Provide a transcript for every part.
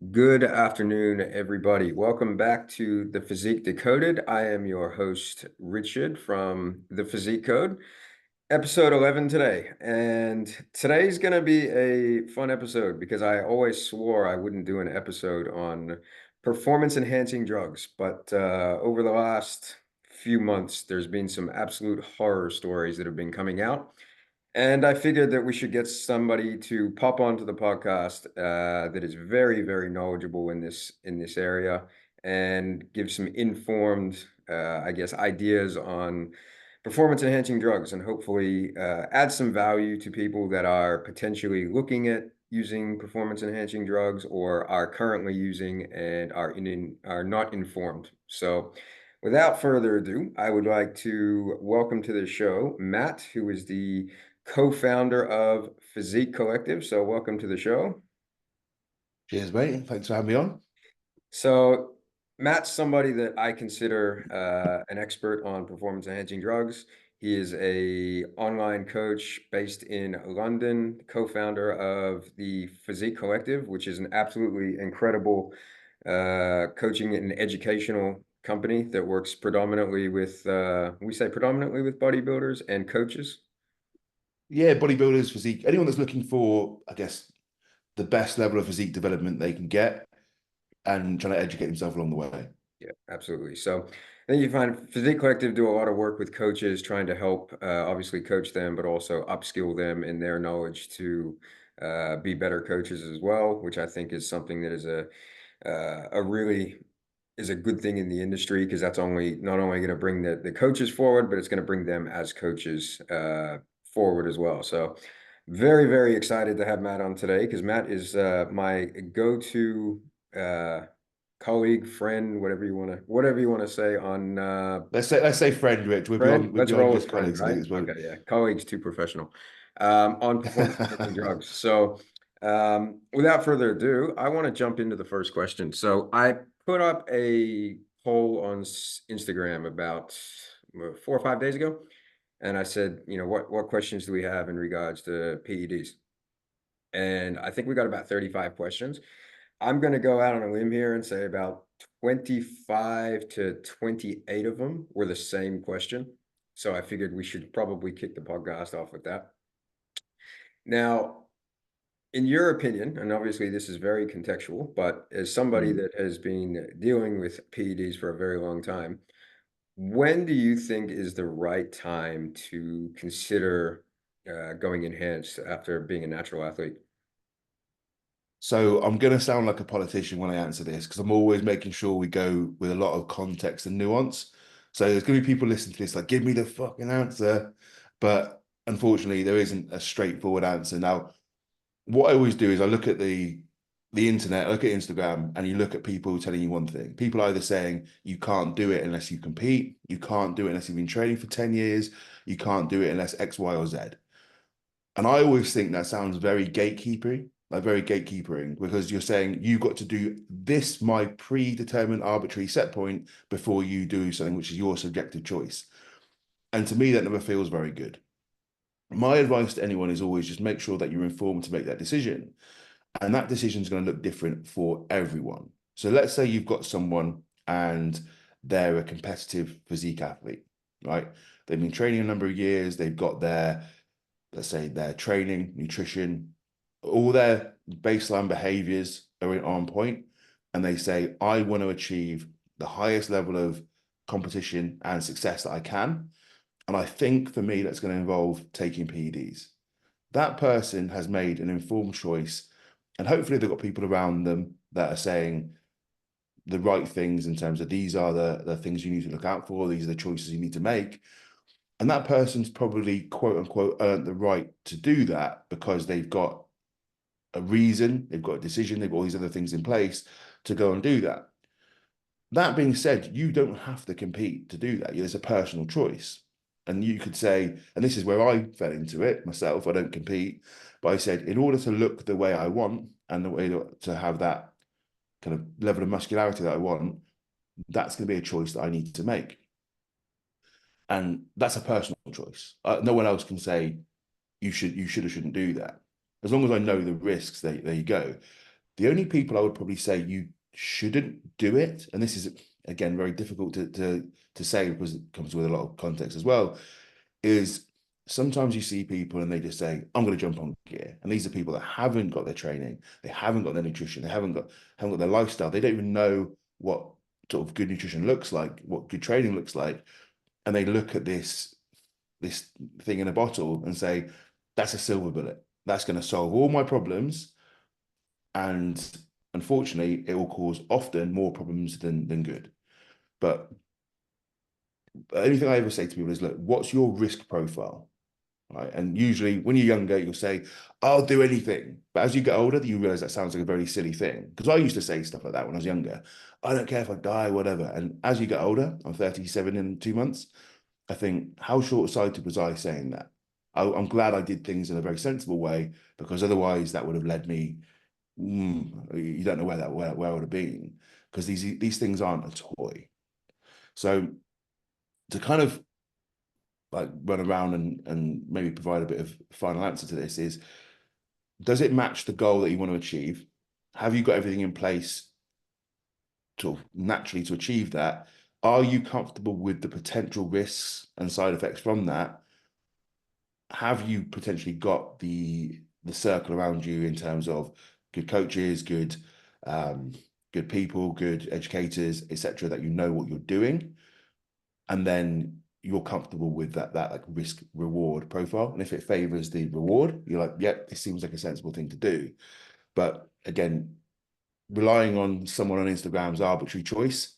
Good afternoon, everybody. Welcome back to the Physique Decoded. I am your host, Richard from the Physique Code, episode 11 today. And today's going to be a fun episode because I always swore I wouldn't do an episode on performance enhancing drugs. But over the last few months, there's been some absolute horror stories that have been coming out. And I figured that we should get somebody to pop onto the podcast that is very, very knowledgeable in this area and give some informed, I guess, ideas on performance enhancing drugs and hopefully add some value to people that are potentially looking at using performance enhancing drugs or are currently using and are not informed. So without further ado, I would like to welcome to the show Matt, who is the co-founder of Physique Collective. So welcome to the show. Cheers, mate. Thanks for having me on. So Matt's somebody that I consider an expert on performance enhancing drugs. He is a online coach based in London, co-founder of the Physique Collective, which is an absolutely incredible coaching and educational company that works predominantly with we say predominantly with bodybuilders and coaches. Yeah, bodybuilders, physique, anyone that's looking for, I guess, the best level of physique development they can get and trying to educate themselves along the way. Yeah, absolutely. So I think you find Physique Collective do a lot of work with coaches, trying to help obviously coach them, but also upskill them in their knowledge to be better coaches as well, which I think is something that is a really is a good thing in the industry because that's only not only going to bring the coaches forward, but it's going to bring them as coaches forward as well. So very, very excited to have Matt on today because Matt is my go-to uh, colleague, friend, whatever you want to say on Let's say friend, Rich. We're friend. beyond we're Let's beyond roll with just friend, colleagues at right? this Okay, point. yeah, colleagues too professional on performance enhancing drugs. So without further ado, I want to jump into the first question. So I put up a poll on Instagram about 4 or 5 days ago, and I said, what questions do we have in regards to PEDs? And I think we got about 35 questions. I'm going to go out on a limb here and say about 25 to 28 of them were the same question. So I figured we should probably kick the podcast off with that. Now, in your opinion, and obviously this is very contextual, but as somebody Mm. that has been dealing with PEDs for a very long time, when do you think is the right time to consider going enhanced after being a natural athlete? So I'm going to sound like a politician when I answer this because I'm always making sure we go with a lot of context and nuance. So there's going to be people listening to this like, give me the fucking answer. But unfortunately, there isn't a straightforward answer. Now, what I always do is I look at the internet, I look at Instagram, and you look at people telling you one thing. People either saying you can't do it unless you compete, you can't do it unless you've been training for 10 years, you can't do it unless X, Y, or Z. And I always think that sounds very gatekeepery, like very gatekeepering, because you're saying you've got to do this, my predetermined arbitrary set point, before you do something which is your subjective choice. And to me, that never feels very good. My advice to anyone is always just make sure that you're informed to make that decision. And that decision is going to look different for everyone. So let's say you've got someone and they're a competitive physique athlete, right? They've been training a number of years, they've got their, let's say, their training, nutrition, all their baseline behaviors are on point. And they say, I want to achieve the highest level of competition and success that I can. And I think for me, that's going to involve taking PEDs. That person has made an informed choice, and hopefully they've got people around them that are saying the right things in terms of these are the things you need to look out for, these are the choices you need to make. And that person's probably quote unquote earned the right to do that because they've got a reason, they've got a decision, they've got all these other things in place to go and do that. That being said, you don't have to compete to do that. It's a personal choice. And you could say, and this is where I fell into it myself, I don't compete, but I said, in order to look the way I want and the way to have that kind of level of muscularity that I want, that's going to be a choice that I need to make. And that's a personal choice. No one else can say you should or shouldn't do that. As long as I know the risks, there you go. The only people I would probably say you shouldn't do it, and this is again very difficult to say because it comes with a lot of context as well, is sometimes you see people and they just say, I'm going to jump on gear. And these are people that haven't got their training, they haven't got their nutrition, they haven't got their lifestyle. They don't even know what sort of good nutrition looks like, what good training looks like. And they look at this thing in a bottle and say, that's a silver bullet. That's going to solve all my problems. And unfortunately, it will cause often more problems than good. But anything I ever say to people is, look, what's your risk profile? Right. And usually when you're younger, you'll say, I'll do anything. But as you get older, you realize that sounds like a very silly thing. Because I used to say stuff like that when I was younger. I don't care if I die, whatever. And as you get older, I'm 37 in 2 months. I think, how short-sighted was I saying that? I'm glad I did things in a very sensible way, because otherwise that would have led me, you don't know where I would have been, because these things aren't a toy. So to kind of like run around and maybe provide a bit of final answer to this is, does it match the goal that you want to achieve? Have you got everything in place to naturally to achieve that? Are you comfortable with the potential risks and side effects from that? Have you potentially got the circle around you in terms of good coaches, um, good people, good educators, etc., that you know what you're doing, and then you're comfortable with that like risk reward profile. And if it favors the reward, you're like, yep, this seems like a sensible thing to do. But again, relying on someone on Instagram's arbitrary choice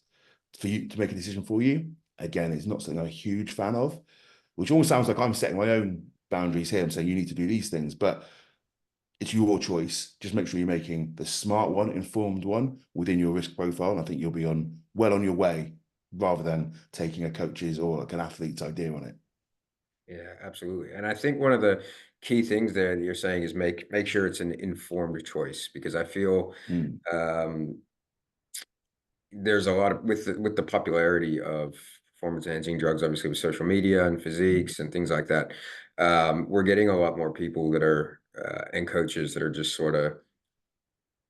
for you to make a decision for you, again, is not something I'm a huge fan of, which almost sounds like I'm setting my own boundaries here. I'm saying you need to do these things, but it's your choice. Just make sure you're making the smart one, informed one within your risk profile. And I think you'll be well on your way, rather than taking a coach's or like an athlete's idea on it. Yeah, absolutely. And I think one of the key things there that you're saying is make sure it's an informed choice, because I feel Mm, um, there's a lot of with the popularity of performance enhancing drugs, obviously with social media and mm, physiques and things like that. We're getting a lot more people that are and coaches that are just sort of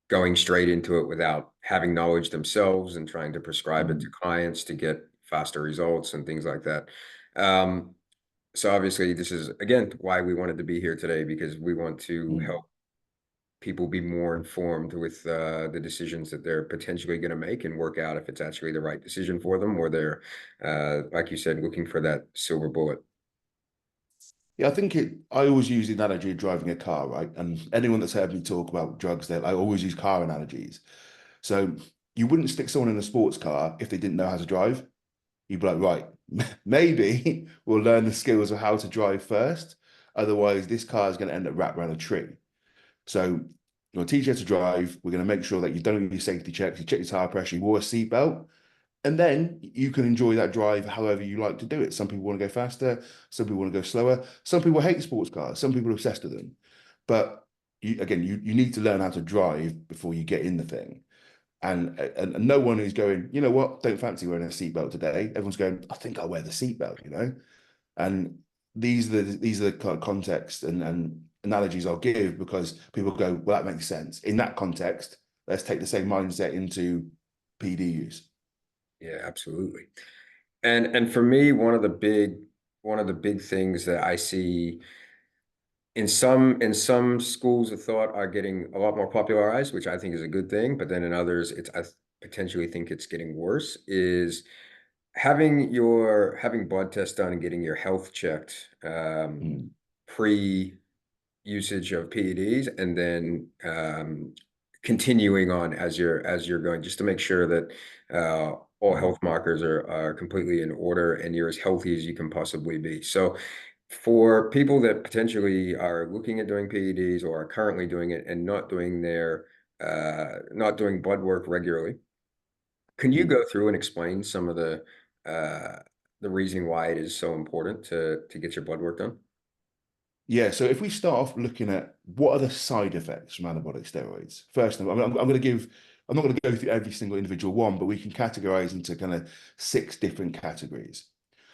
going straight into it without having knowledge themselves and trying to prescribe it to mm, clients to get faster results and things like that. Um, so obviously this is again why we wanted to be here today, because we want to mm. help people be more informed with the decisions that they're potentially going to make, and work out if it's actually the right decision for them, or they're like you said, looking for that silver bullet. Yeah, I think I always use the analogy of driving a car, right? And anyone that's heard me talk about drugs, I always use car analogies. So you wouldn't stick someone in a sports car if they didn't know how to drive. You'd be like, right, maybe we'll learn the skills of how to drive first. Otherwise, this car is going to end up wrapped around a tree. So you'll teach you how to drive. We're going to make sure that you've done your safety checks, you check your tire pressure, you wore a seatbelt, and then you can enjoy that drive however you like to do it. Some people want to go faster, some people want to go slower, some people hate sports cars, some people are obsessed with them. But you need to learn how to drive before you get in the thing. And no one is going, you know what, don't fancy wearing a seatbelt today. Everyone's going, I think I'll wear the seatbelt. And these are the kind of context and analogies I'll give, because people go, well, that makes sense. In that context, let's take the same mindset into PD use. Yeah, absolutely. And for me, one of the big things that I see in some schools of thought are getting a lot more popularized, which I think is a good thing, but then in others, I potentially think it's getting worse, is having blood tests done and getting your health checked Mm, pre usage of PEDs, and then continuing on as you're going, just to make sure that all mm. health markers are completely in order and you're as healthy as you can possibly be. So for people that potentially are looking at doing PEDs or are currently doing it and not doing blood work regularly, can you Mm. go through and explain some of the reason why it is so important to get your blood work done? Yeah, so if we start off looking at what are the side effects from anabolic steroids, first, I'm going to give, I'm not going to go through every single individual one, but we can categorize into kind of 6 different categories.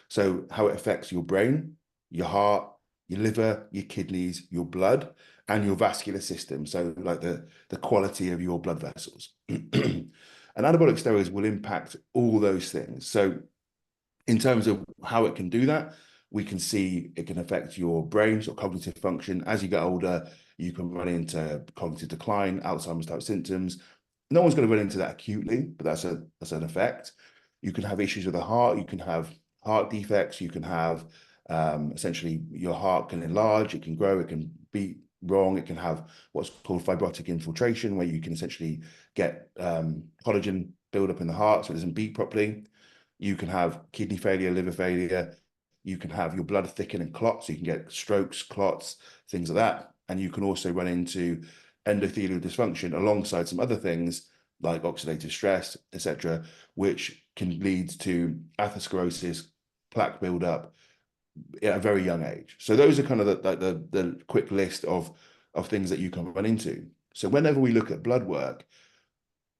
So how it affects your brain, your heart, your liver, your kidneys, your blood, and your vascular system, so like the quality of your blood vessels. And anabolic steroids will impact all those things. So in terms of how it can do that, we can see it can affect your brain or cognitive function. As you get older, you can run into cognitive decline, Alzheimer's type symptoms. No one's going to run into that acutely, but that's an effect. You can have issues with the heart. You can have heart defects. You can have essentially your heart can enlarge. It can grow. It can beat wrong. It can have what's called fibrotic infiltration, where you can essentially get collagen build up in the heart so it doesn't beat properly. You can have kidney failure, liver failure. You can have your blood thicken and clot, so you can get strokes, clots, things like that. And you can also run into endothelial dysfunction alongside some other things like oxidative stress, etc., which can lead to atherosclerosis, plaque buildup at a very young age. So those are kind of the quick list of things that you can run into. So whenever we look at blood work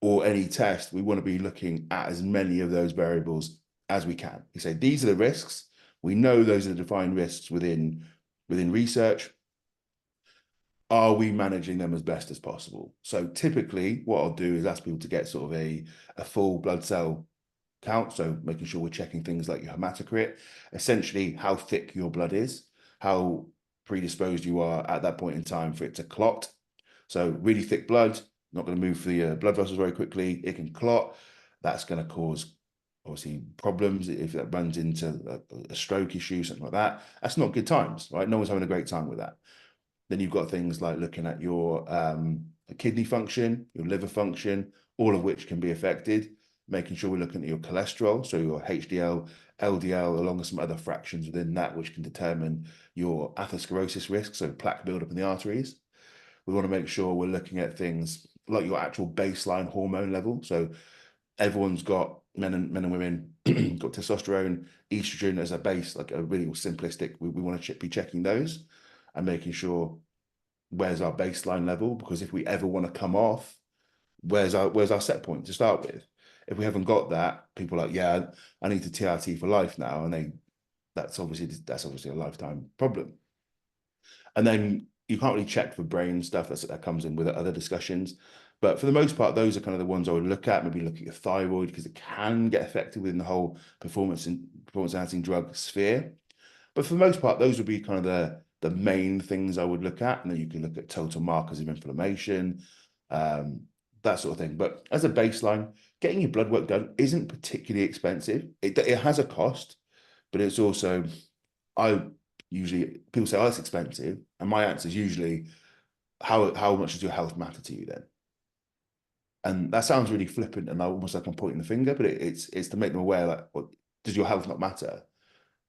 or any test, we want to be looking at as many of those variables as we can. We say these are the risks. We know those are the defined risks within research. Are we managing them as best as possible? So typically what I'll do is ask people to get sort of a full blood cell count. So making sure we're checking things like your hematocrit, essentially how thick your blood is, how predisposed you are at that point in time for it to clot. So really thick blood, not going to move the blood vessels very quickly. It can clot. That's going to cause obviously problems if that runs into a stroke issue, something like that. That's not good times, right? No one's having a great time with that. Then you've got things like looking at your kidney function, your liver function, all of which can be affected. Making sure we're looking at your cholesterol, so your HDL, LDL, along with some other fractions within that, which can determine your atherosclerosis risk, so plaque buildup in the arteries. We want to make sure we're looking at things like your actual baseline hormone level. So everyone's got, men and women, got testosterone, estrogen as a base, like a really simplistic, we want to be checking those and making sure where's our baseline level, because if we ever want to come off, where's our set point to start with? If we haven't got that, people are like, yeah, I need to TRT for life now, and that's obviously a lifetime problem. And then you can't really check for brain stuff that comes in with other discussions. But for the most part, those are kind of the ones I would look at. Maybe look at your thyroid, because it can get affected within the whole performance enhancing drug sphere. But for the most part, those would be kind of the main things I would look at. And then you can look at total markers of inflammation, that sort of thing. But as a baseline, getting your blood work done isn't particularly expensive. It has a cost, but it's also, people say, oh, it's expensive. And my answer is usually, how much does your health matter to you then? And that sounds really flippant and almost like I'm pointing the finger, but it's to make them aware, like, well, does your health not matter?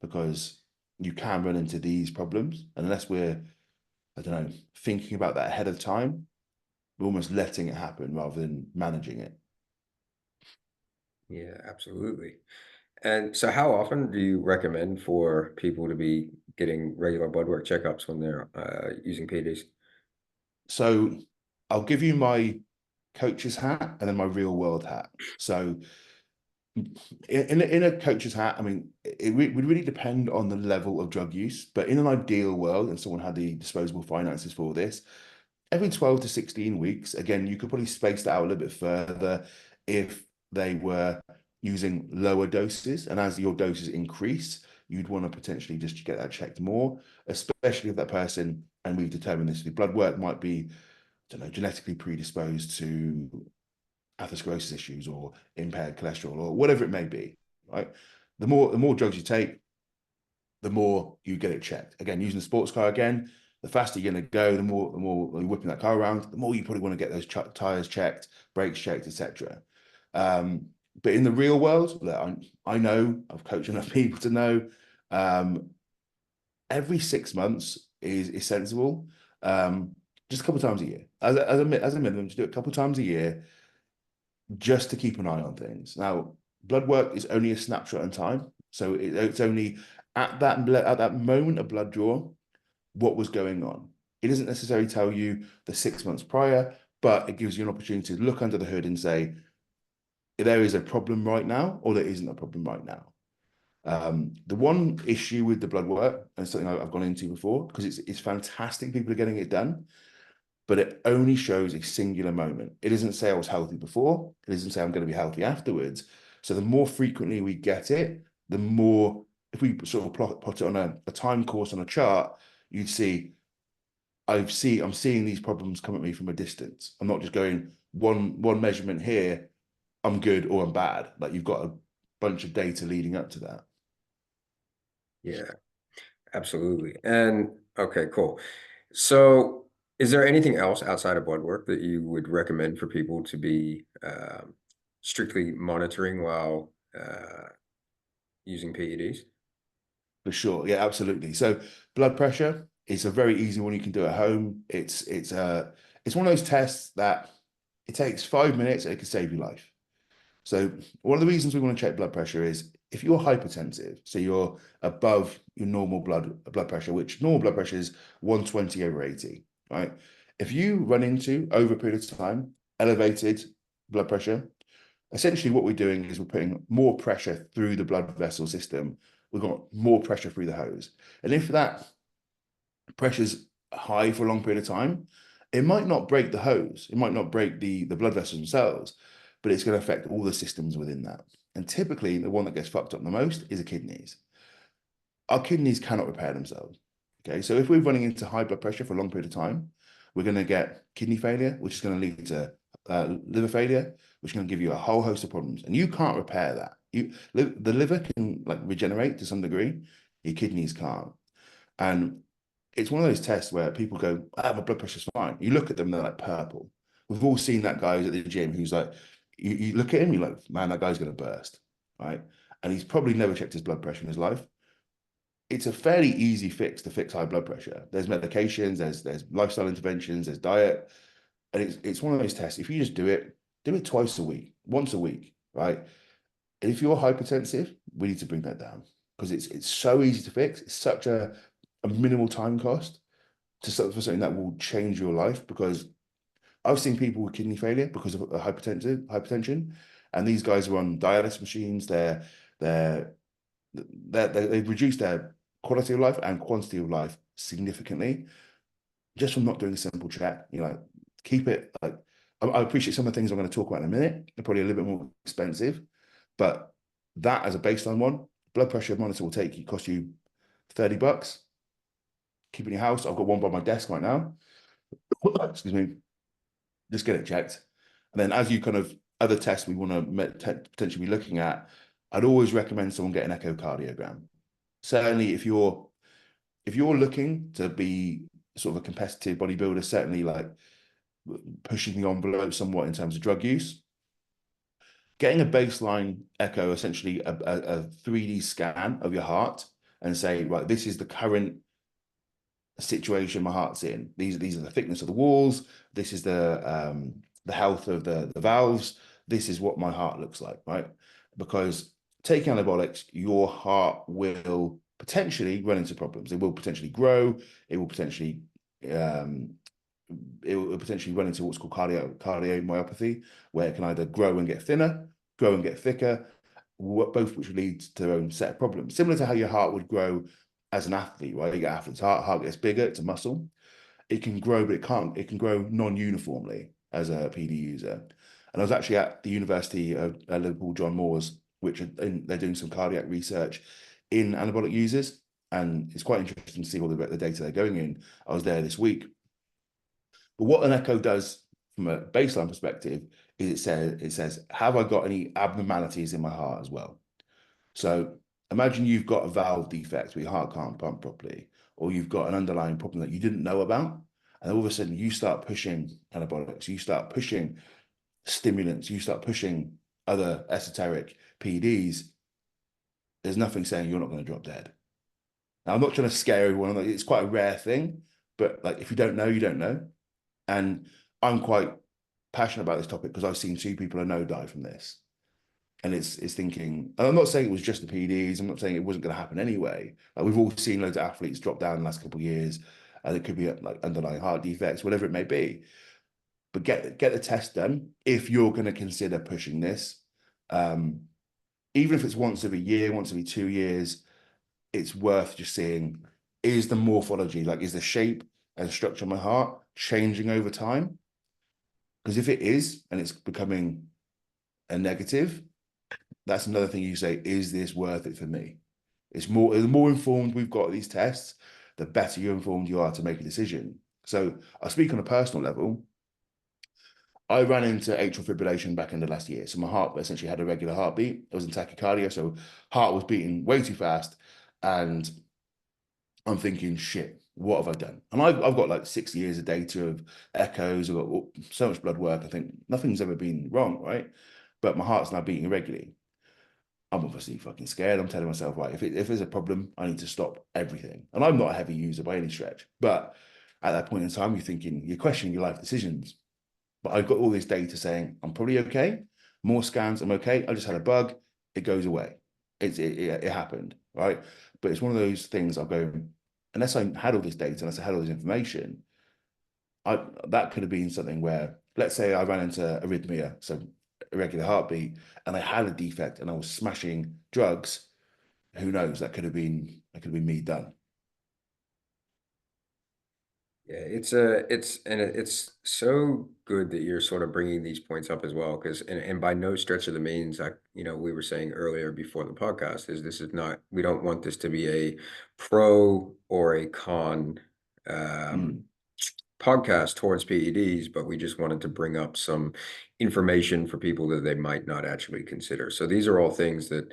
Because you can run into these problems. And unless we're, I don't know, thinking about that ahead of time, we're almost letting it happen rather than managing it. Yeah, absolutely. And so how often do you recommend for people to be getting regular blood work checkups when they're using PEDs? So I'll give you my coach's hat and then my real world hat. So in a coach's hat, I mean, it would really depend on the level of drug use, but in an ideal world, and someone had the disposable finances for this, every 12 to 16 weeks, again, you could probably space that out a little bit further if they were using lower doses. And as your doses increase, you'd want to potentially just get that checked more, especially if that person, and we've determined this through blood work, might be, I don't know, genetically predisposed to atherosclerosis issues or impaired cholesterol or whatever it may be, right? The more drugs you take, the more you get it checked. Again, using the sports car again, the faster you're going to go, the more you're whipping that car around, the more you probably want to get those tires checked, brakes checked, etc. But in the real world, I know, I've coached enough people to know, every 6 months is sensible. Just a couple of times a year, as a minimum, just do it a couple of times a year, just to keep an eye on things. Now, blood work is only a snapshot in time, so it's only at that moment of blood draw what was going on. It doesn't necessarily tell you the 6 months prior, but it gives you an opportunity to look under the hood and say, there is a problem right now, or there isn't a problem right now. The one issue with the blood work, and something I've gone into before, because it's fantastic, people are getting it done. but it only shows a singular moment. It doesn't say I was healthy before. It doesn't say I'm going to be healthy afterwards. So the more frequently we get it, the more, if we sort of plot it on a time course on a chart, you'd see, I'm seeing these problems come at me from a distance. I'm not just going one measurement here, I'm good or I'm bad. Like you've got a bunch of data leading up to that. Yeah, absolutely. And okay, cool. So is there anything else outside of blood work that you would recommend for people to be strictly monitoring while using PEDs? For sure. Yeah, absolutely. So blood pressure is a very easy one you can do at home. It's one of those tests that it takes 5 minutes and it can save your life. So one of the reasons we want to check blood pressure is if you're hypertensive, so you're above your normal blood pressure, which normal blood pressure is 120 over 80, right? If you run into over a period of time elevated blood pressure, essentially what we're doing is we're putting more pressure through the blood vessel system. We've got more pressure through the hose. And if that pressure's high for a long period of time, it might not break the hose, it might not break the blood vessels themselves, but it's going to affect all the systems within that. And typically, the one that gets fucked up the most is the kidneys. Our kidneys cannot repair themselves. Okay, so if we're running into high blood pressure for a long period of time, we're going to get kidney failure, which is going to lead to liver failure, which is going to give you a whole host of problems, and you can't repair that. The liver can like regenerate to some degree, your kidneys can't. And it's one of those tests where people go, "Ah, my blood pressure's fine." You look at them, they're like purple. We've all seen that guy who's at the gym who's like, you look at him, you're like, man, that guy's going to burst, right? And he's probably never checked his blood pressure in his life. It's a fairly easy fix to fix high blood pressure. There's medications, there's lifestyle interventions, there's diet, and it's one of those tests. If you just do it twice a week, once a week, right? And if you're hypertensive, we need to bring that down because it's so easy to fix. It's such a minimal time cost to for something that will change your life. Because I've seen people with kidney failure because of hypertension, and these guys are on dialysis machines. They're they've reduced their quality of life and quantity of life significantly just from not doing a simple check. You know, keep it like I appreciate some of the things I'm going to talk about in a minute. They're probably a little bit more expensive, but that as a baseline one, blood pressure monitor will cost you $30. Keep it in your house. I've got one by my desk right now. Excuse me. Just get it checked. And then as you kind of other tests we want to potentially be looking at, I'd always recommend someone get an echocardiogram. Certainly if you're looking to be sort of a competitive bodybuilder, certainly like pushing the envelope somewhat in terms of drug use, getting a baseline echo, essentially a 3D scan of your heart and say, right, this is the current situation my heart's in. These are the thickness of the walls. This is the health of the valves. This is what my heart looks like, right? Because taking anabolics, your heart will potentially run into problems. It will potentially grow. It will potentially run into what's called cardiomyopathy, where it can either grow and get thinner, grow and get thicker, both which leads to their own set of problems. Similar to how your heart would grow as an athlete, right? You get athlete's heart gets bigger, it's a muscle. It can grow, but it can grow non-uniformly as a PD user. And I was actually at the University of Liverpool, John Moores, which they're doing some cardiac research in anabolic users. And it's quite interesting to see all the data they're going in. I was there this week. But what an echo does from a baseline perspective is it says, have I got any abnormalities in my heart as well? So imagine you've got a valve defect where your heart can't pump properly, or you've got an underlying problem that you didn't know about, and all of a sudden you start pushing anabolics, you start pushing stimulants, you start pushing other esoteric PEDs. There's nothing saying you're not going to drop dead. Now, I'm not trying to scare everyone. It's quite a rare thing, but like if you don't know, you don't know. And I'm quite passionate about this topic because I've seen 2 people I know die from this. And it's thinking, and I'm not saying it was just the PEDs. I'm not saying it wasn't going to happen anyway. Like we've all seen loads of athletes drop down in the last couple of years, and it could be like underlying heart defects, whatever it may be. But get the test done if you're going to consider pushing this. Even if it's once every year, once every 2 years, it's worth just seeing, is the morphology, like is the shape and structure of my heart changing over time? Because if it is, and it's becoming a negative, that's another thing you say, is this worth it for me? It's more, the more informed we've got these tests, the better you're informed you are to make a decision. So I speak on a personal level. I ran into atrial fibrillation back in the last year. So my heart essentially had a regular heartbeat. I was in tachycardia, so heart was beating way too fast. And I'm thinking, shit, what have I done? And I've got like 6 years of data of echoes. I've got so much blood work. I think nothing's ever been wrong, right? But my heart's now beating irregularly. I'm obviously fucking scared. I'm telling myself, right, if there's a problem, I need to stop everything. And I'm not a heavy user by any stretch. But at that point in time, you're thinking, you're questioning your life decisions. But I've got all this data saying I'm probably okay. More scans, I'm okay. I just had a bug. It goes away. It happened, right? But it's one of those things I'll go, unless I had all this data, unless I had all this information, that could have been something where, let's say I ran into arrhythmia, so irregular heartbeat, and I had a defect and I was smashing drugs. Who knows? That could have been me done. Yeah, it's so good that you're sort of bringing these points up as well, because and by no stretch of the means, we were saying earlier before the podcast, is this is not, we don't want this to be a pro or a con um, Mm. podcast towards PEDs, but we just wanted to bring up some information for people that they might not actually consider. So these are all things that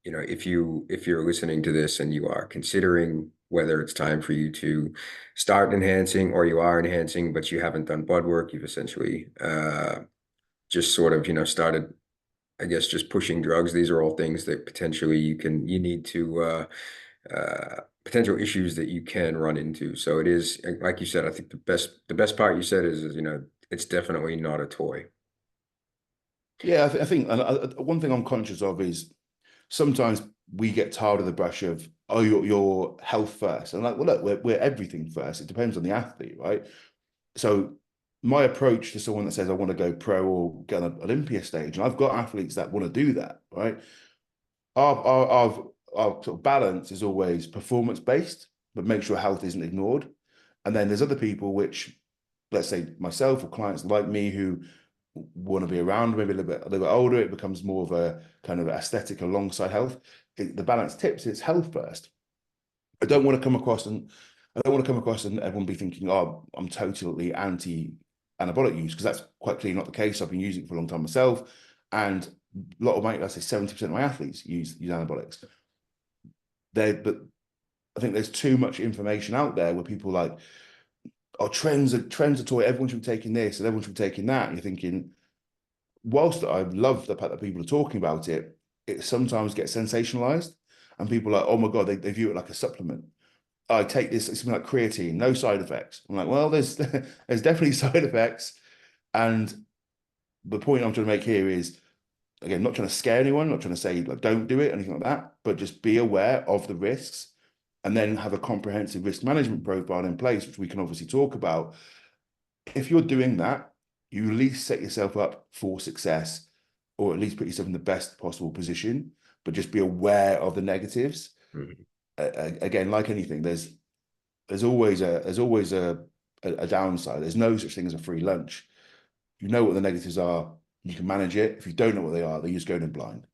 if you're listening to this and you are considering whether it's time for you to start enhancing, or you are enhancing but you haven't done blood work, you've essentially just sort of started, I guess, just pushing drugs. These are all things that potentially you need to potential issues that you can run into. So it is, like you said, I think the best part you said is it's definitely not a toy. Yeah, I think one thing I'm conscious of is sometimes we get tired of the brush of, oh, your health first. And like, well, look, we're everything first. It depends on the athlete, right? So my approach to someone that says I want to go pro or get on an Olympia stage, and I've got athletes that want to do that, right? Our sort of balance is always performance based, but make sure health isn't ignored. And then there's other people which, let's say myself or clients like me, who want to be around maybe a little bit older. It becomes more of a kind of aesthetic alongside health. The balance tips, it's health first. I don't want to come across and everyone be thinking, oh, I'm totally anti anabolic use, because that's quite clearly not the case. I've been using it for a long time myself, and a lot of my, let's say 70% of my athletes use anabolics. But I think there's too much information out there where people are like, oh, trends are toy. Everyone should be taking this and everyone should be taking that. And you're thinking, whilst I love the fact that people are talking about it, it sometimes gets sensationalized, and people are like, oh my God, they view it like a supplement. I take this, it's something like creatine, no side effects. I'm like, well, there's definitely side effects. And the point I'm trying to make here is, again, not trying to scare anyone, not trying to say like don't do it, anything like that, but just be aware of the risks, and then have a comprehensive risk management profile in place, which we can obviously talk about. If you're doing that, you at least set yourself up for success, or at least put yourself in the best possible position, but just be aware of the negatives. Mhm. Again, like anything, there's always a downside. There's no such thing as a free lunch. You know what the negatives are, you can manage it. If you don't know what they are, then you just go in blind.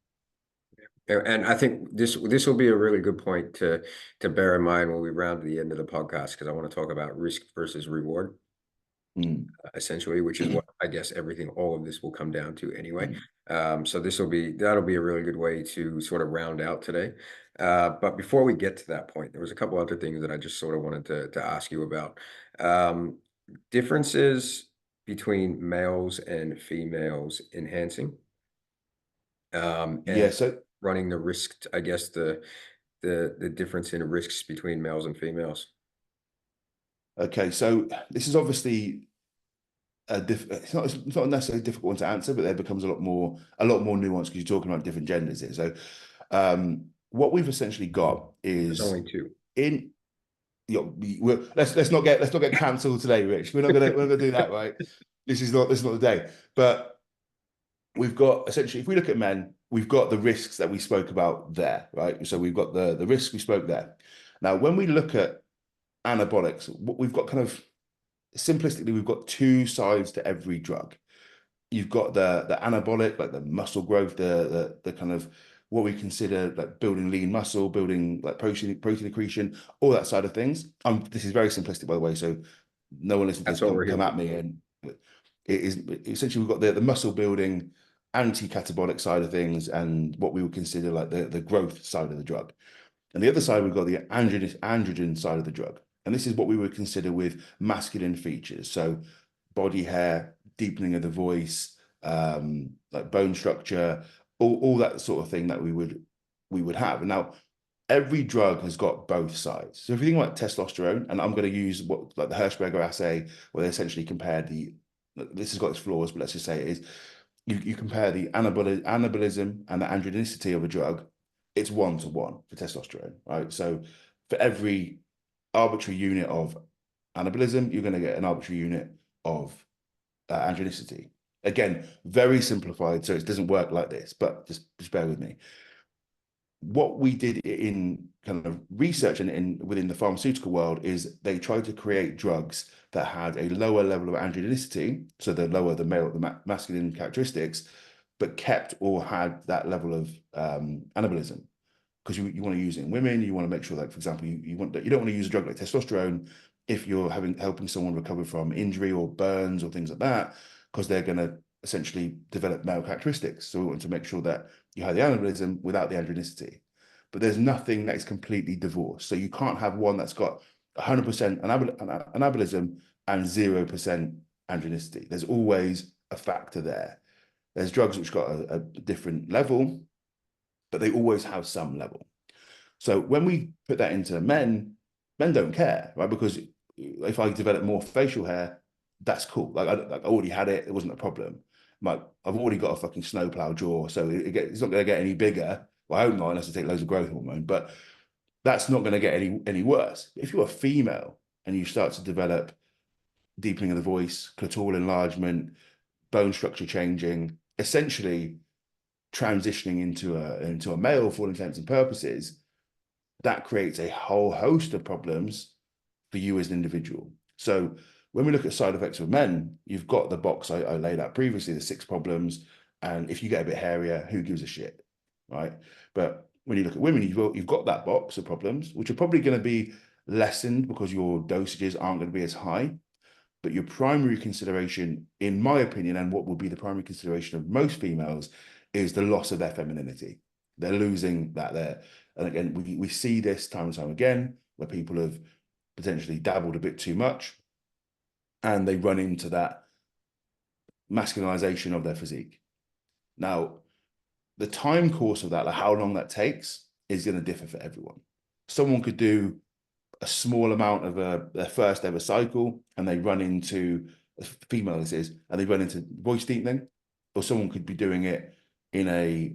And I think this will be a really good point to bear in mind when we round to the end of the podcast, because I want to talk about risk versus reward, Mm, essentially, which is what I guess all of this will come down to anyway. mm. So that'll be a really good way to sort of round out today. But before we get to that point, there was a couple other things that I just sort of wanted to ask you about. Um, Differences between males and females enhancing, and Yeah, so running the risk, I guess the difference in risks between males and females. okay, so this is obviously it's not necessarily a difficult one to answer, but there becomes a lot more nuance because you're talking about different genders here. So what we've essentially got There's is only two. in let's not get cancelled today, Rich. We're gonna do that, right? This is not the day. But we've got essentially, if we look at men, we've got the risks that we spoke about there, right? So we've got the risks we spoke there. Now, when we look at anabolics, what we've got kind of simplistically, we've got two sides to every drug. You've got the anabolic, like the muscle growth, the kind of what we consider like building lean muscle, building like protein accretion, all that side of things. This is very simplistic, by the way, so no one listening to That's this what we're here come for. at me. And it is essentially we've got the muscle building, anti-catabolic side of things, and what we would consider like the growth side of the drug. And the other side, we've got the androgen side of the drug. And this is what we would consider with masculine features. So body hair, deepening of the voice, like bone structure, all that sort of thing that we would have. And now every drug has got both sides. So if you think about testosterone, and I'm going to use what like the Hirschberger assay, where they essentially compared this has got its flaws, but let's just say it is, you compare the anabolism and the androgenicity of a drug, it's 1-to-1 for testosterone, right? So for every arbitrary unit of anabolism, you're going to get an arbitrary unit of androgenicity. Again, very simplified, so it doesn't work like this, but just bear with me. What we did in kind of research and within the pharmaceutical world is they tried to create drugs that had a lower level of androgenicity, so the lower the masculine characteristics, but kept or had that level of anabolism. Because you want to use it in women, you want to make sure that, for example, you don't want to use a drug like testosterone if you're helping someone recover from injury or burns or things like that, because they're going to essentially develop male characteristics. So we want to make sure that you have the anabolism without the androgenicity. But there's nothing that is completely divorced. So you can't have one that's got 100% anabolism and 0% androgenicity. There's always a factor there. There's drugs which got a different level, but they always have some level. So when we put that into men don't care, right? Because if I develop more facial hair, that's cool. Like I already had it; it wasn't a problem. Like I've already got a fucking snowplow jaw, so it's not going to get any bigger. Well, I hope not, unless I take loads of growth hormone. But that's not going to get any worse. If you're a female and you start to develop deepening of the voice, clitoral enlargement, bone structure changing, essentially transitioning into a male for all intents and purposes, that creates a whole host of problems for you as an individual. So when we look at side effects for men, you've got the box I laid out previously, the 6 problems. And if you get a bit hairier, who gives a shit, right? But when you look at women, you've got that box of problems, which are probably going to be lessened because your dosages aren't going to be as high. But your primary consideration, in my opinion, and what will be the primary consideration of most females, is the loss of their femininity. They're losing that there. And again, we see this time and time again, where people have potentially dabbled a bit too much and they run into that masculinization of their physique. Now, the time course of that, like how long that takes, is going to differ for everyone. Someone could do a small amount of their first ever cycle and they run into, female this is, and they run into voice deepening, or someone could be doing it in a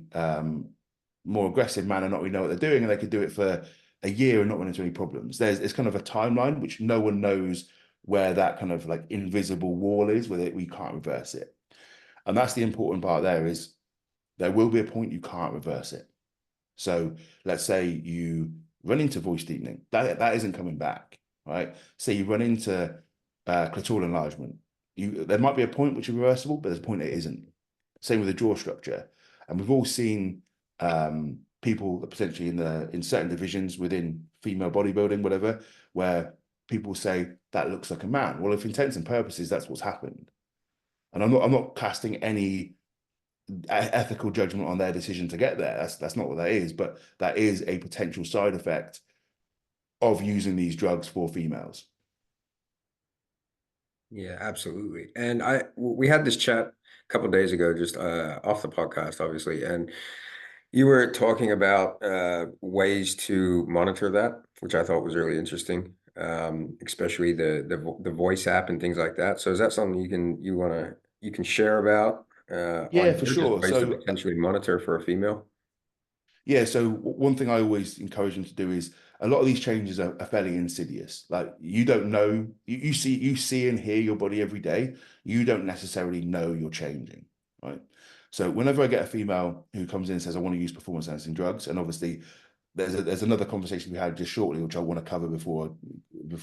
more aggressive manner, not really know what they're doing, and they could do it for a year and not run into any problems. It's kind of a timeline which no one knows where that kind of like invisible wall is, where we can't reverse it. And that's the important part there, is there will be a point you can't reverse it. So let's say you run into voice deepening, that isn't coming back, right? Say you run into clitoral enlargement, there might be a point which is reversible, but there's a point it isn't. Same with the jaw structure. And we've all seen people potentially in certain divisions within female bodybuilding, whatever, where people say that looks like a man. Well, if intents and purposes, that's what's happened. And I'm not casting any ethical judgment on their decision to get there. That's not what that is, but that is a potential side effect of using these drugs for females. Yeah, absolutely. And we had this chat a couple of days ago, just off the podcast, obviously, and you were talking about ways to monitor that, which I thought was really interesting, especially the voice app and things like that. So is that something you can share about Yeah, on for your just sure. ways to So potentially monitor for a female? yeah, so one thing I always encourage them to do is, a lot of these changes are fairly insidious. Like you don't know, you see and hear your body every day. You don't necessarily know you're changing, right? So whenever I get a female who comes in and says, I want to use performance enhancing drugs, and obviously there's another conversation we had just shortly, which I want to cover before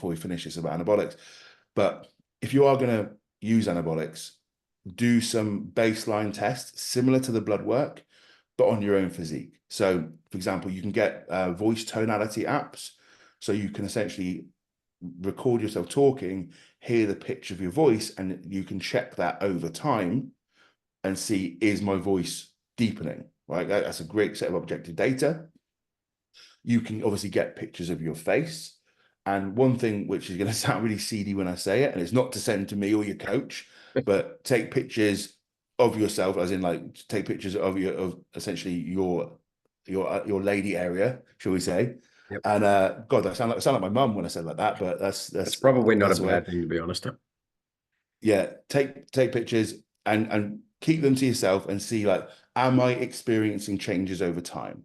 we finish this, about anabolics. But if you are going to use anabolics, do some baseline tests similar to the blood work, but on your own physique. So, for example, you can get voice tonality apps. So you can essentially record yourself talking, hear the pitch of your voice, and you can check that over time and see, is my voice deepening? Right? That's a great set of objective data. You can obviously get pictures of your face. And one thing which is going to sound really seedy when I say it, and it's not to send to me or your coach, but take pictures of yourself, as in like take pictures of of essentially your lady area, shall we say? Yep. And God, I sound like my mum when I said like that, but That's probably not a that's the way. bad thing, to be honest. Yeah, take pictures and keep them to yourself and see, like, am I experiencing changes over time?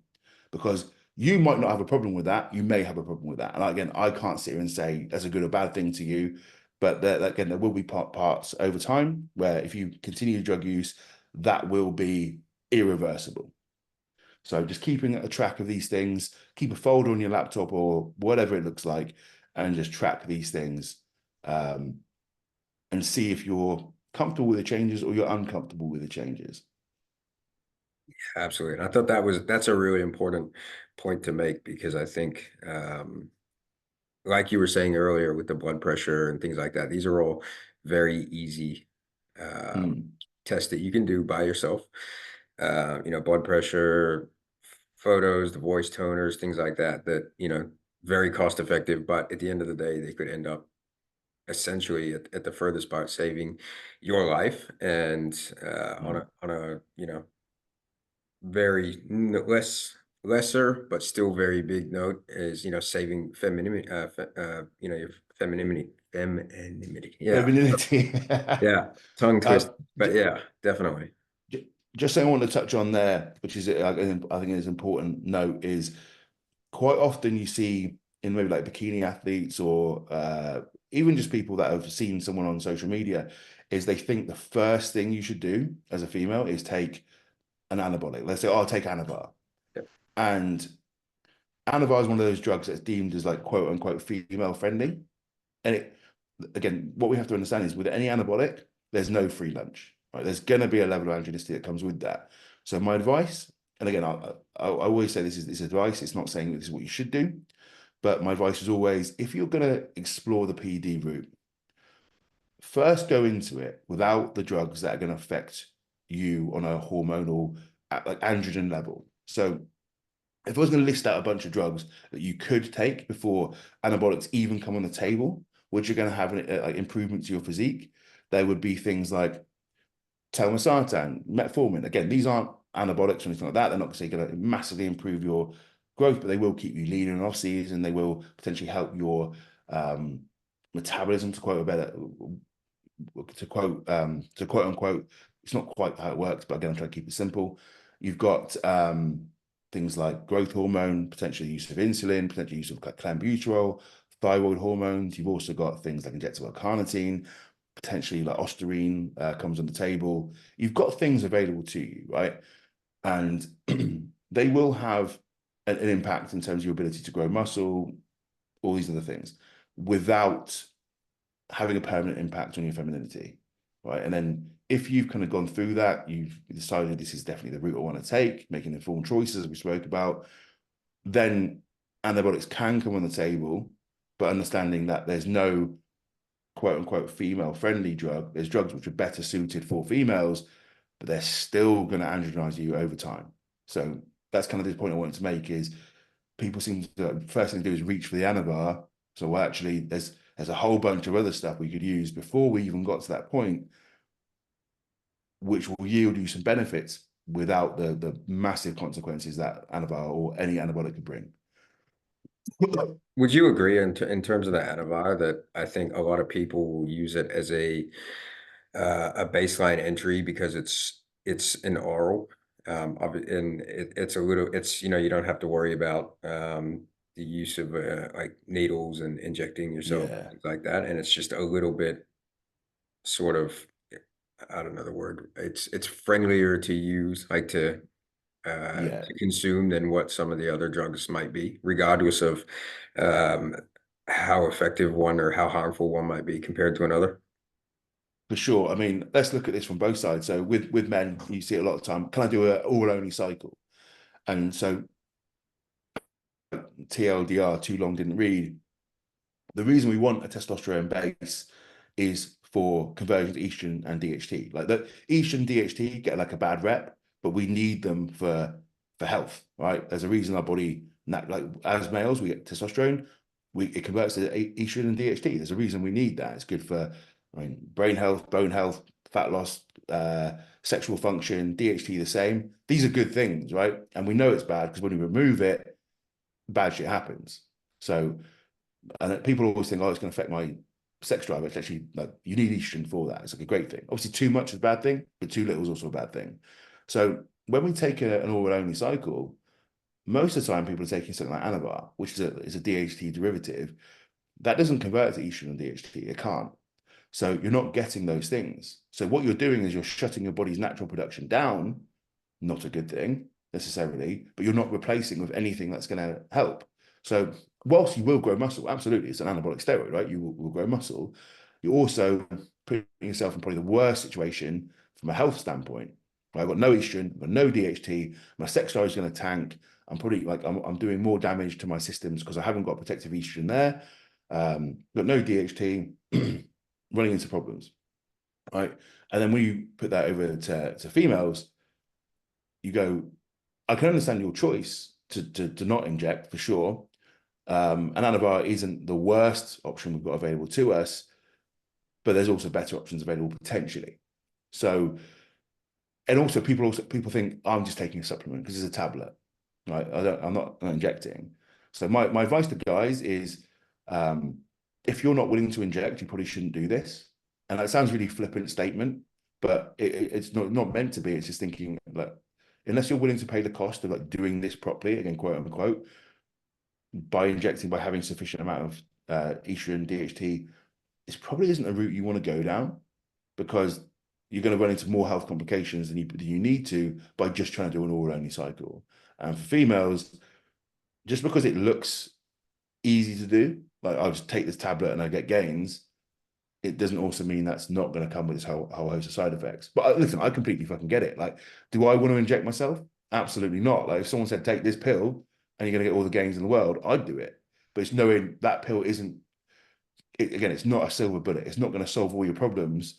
Because you might not have a problem with that. You may have a problem with that. And again, I can't sit here and say that's a good or bad thing to you, but again, there will be parts over time where if you continue drug use, that will be irreversible. So just keeping a track of these things, keep a folder on your laptop or whatever it looks like, and just track these things. And see if you're comfortable with the changes or you're uncomfortable with the changes. Absolutely. And I thought that's a really important point to make, because I think, like you were saying earlier with the blood pressure and things like that, these are all very easy tests that you can do by yourself. Blood pressure, photos, the voice toners, things like that, very cost effective, but at the end of the day, they could end up essentially at the furthest part saving your life. And on a very lesser but still very big note is saving femininity, your femininity. Yeah, Femininity. yeah, tongue twist, but J- yeah, definitely. just something I want to touch on there, which is I think is an important note, is quite often you see in maybe like bikini athletes or even just people that have seen someone on social media, is they think the first thing you should do as a female is take an anabolic. Let's say, oh, I'll take Anavar. Yep. And Anavar is one of those drugs that's deemed as like quote unquote female friendly. And it, again, what we have to understand is with any anabolic, there's no free lunch, right? There's going to be a level of androgenicity that comes with that. So my advice, and again, I always say this is advice. It's not saying this is what you should do, but my advice is always, if you're going to explore the PD route, first go into it without the drugs that are going to affect you on a hormonal, like androgen level. So if I was going to list out a bunch of drugs that you could take before anabolics even come on the table, which are going to have an like improvement to your physique, there would be things like telmisartan, metformin. Again, these aren't anabolics or anything like that. They're not going to massively improve your growth, but they will keep you leaner and off season, and they will potentially help your metabolism, to quote a better, to quote unquote. It's not quite how it works, but again, I'm trying to keep it simple. You've got things like growth hormone, potentially use of insulin, potentially use of clenbuterol, thyroid hormones. You've also got things like injectable carnitine, potentially like ostarine comes on the table. You've got things available to you, right? And they will have an impact in terms of your ability to grow muscle, all these other things, without having a permanent impact on your femininity, right? And then if you've kind of gone through that, you've decided this is definitely the route I want to take, making informed choices, as we spoke about, then antibiotics can come on the table, but understanding that there's no quote unquote female friendly drug. There's drugs which are better suited for females, but they're still going to androgenize you over time. So that's kind of the point I wanted to make, is people seem to, first thing to do is reach for the Anavar. So well, actually there's a whole bunch of other stuff we could use before we even got to that point, which will yield you some benefits without the massive consequences that Anavar or any antibiotic could bring. Would you agree in terms of the Anavar that I think a lot of people will use it as a baseline entry because it's an oral, and it's a little, you don't have to worry about the use of like needles and injecting yourself, Yeah, things like that, and it's just a little bit sort of, I don't know the word, it's friendlier to use, like yeah. to consume than what some of the other drugs might be, regardless of um, how effective one or how harmful one might be compared to another. For sure. I mean, let's look at this from both sides. So with men, you see it a lot of time. Can I do an all only cycle? And so TLDR, too long didn't read. The reason we want a testosterone base is for conversion to estrogen and DHT. Like the estrogen and DHT get like a bad rep, but we need them for health, right? There's a reason our body, like as males, we get testosterone, it converts to estrogen and DHT. There's a reason we need that. It's good for, I mean, brain health, bone health, fat loss, sexual function, DHT the same. These are good things, right? And we know it's bad because when we remove it, bad shit happens. So, and people always think, oh, it's going to affect my sex drive. It's actually like you need estrogen for that. It's like a great thing. Obviously, too much is a bad thing, but too little is also a bad thing. So when we take an oral only cycle, most of the time people are taking something like Anavar, which is a DHT derivative. That doesn't convert to estrogen and DHT. It can't. So you're not getting those things. So what you're doing is you're shutting your body's natural production down. Not a good thing necessarily, but you're not replacing with anything that's going to help. So whilst you will grow muscle, absolutely, it's an anabolic steroid, right? You will grow muscle. You're also putting yourself in probably the worst situation from a health standpoint. Right? I've got no estrogen, I've got no DHT, my sex drive is going to tank. I'm probably like I'm doing more damage to my systems because I haven't got protective estrogen there. Got no DHT, running into problems, right? And then when you put that over to females, you go, I can understand your choice to not inject for sure. And Anavar isn't the worst option we've got available to us, but there's also better options available potentially. So, and also people think, oh, I'm just taking a supplement because it's a tablet, right? I'm not injecting. So my advice to guys is, if you're not willing to inject, you probably shouldn't do this. And that sounds really flippant statement, but it's not meant to be. It's just thinking like, unless you're willing to pay the cost of like doing this properly, again, quote unquote, by injecting, by having sufficient amount of estrogen, DHT, this probably isn't a route you want to go down because you're going to run into more health complications than you need to by just trying to do an oral only cycle. And for females, just because it looks easy to do, like I'll just take this tablet and I get gains, it doesn't also mean that's not going to come with its whole host of side effects. But listen, I completely fucking get it. Like, do I want to inject myself? Absolutely not. Like, if someone said, take this pill and you're going to get all the gains in the world, I'd do it. But it's knowing that pill isn't, again, it's not a silver bullet. It's not going to solve all your problems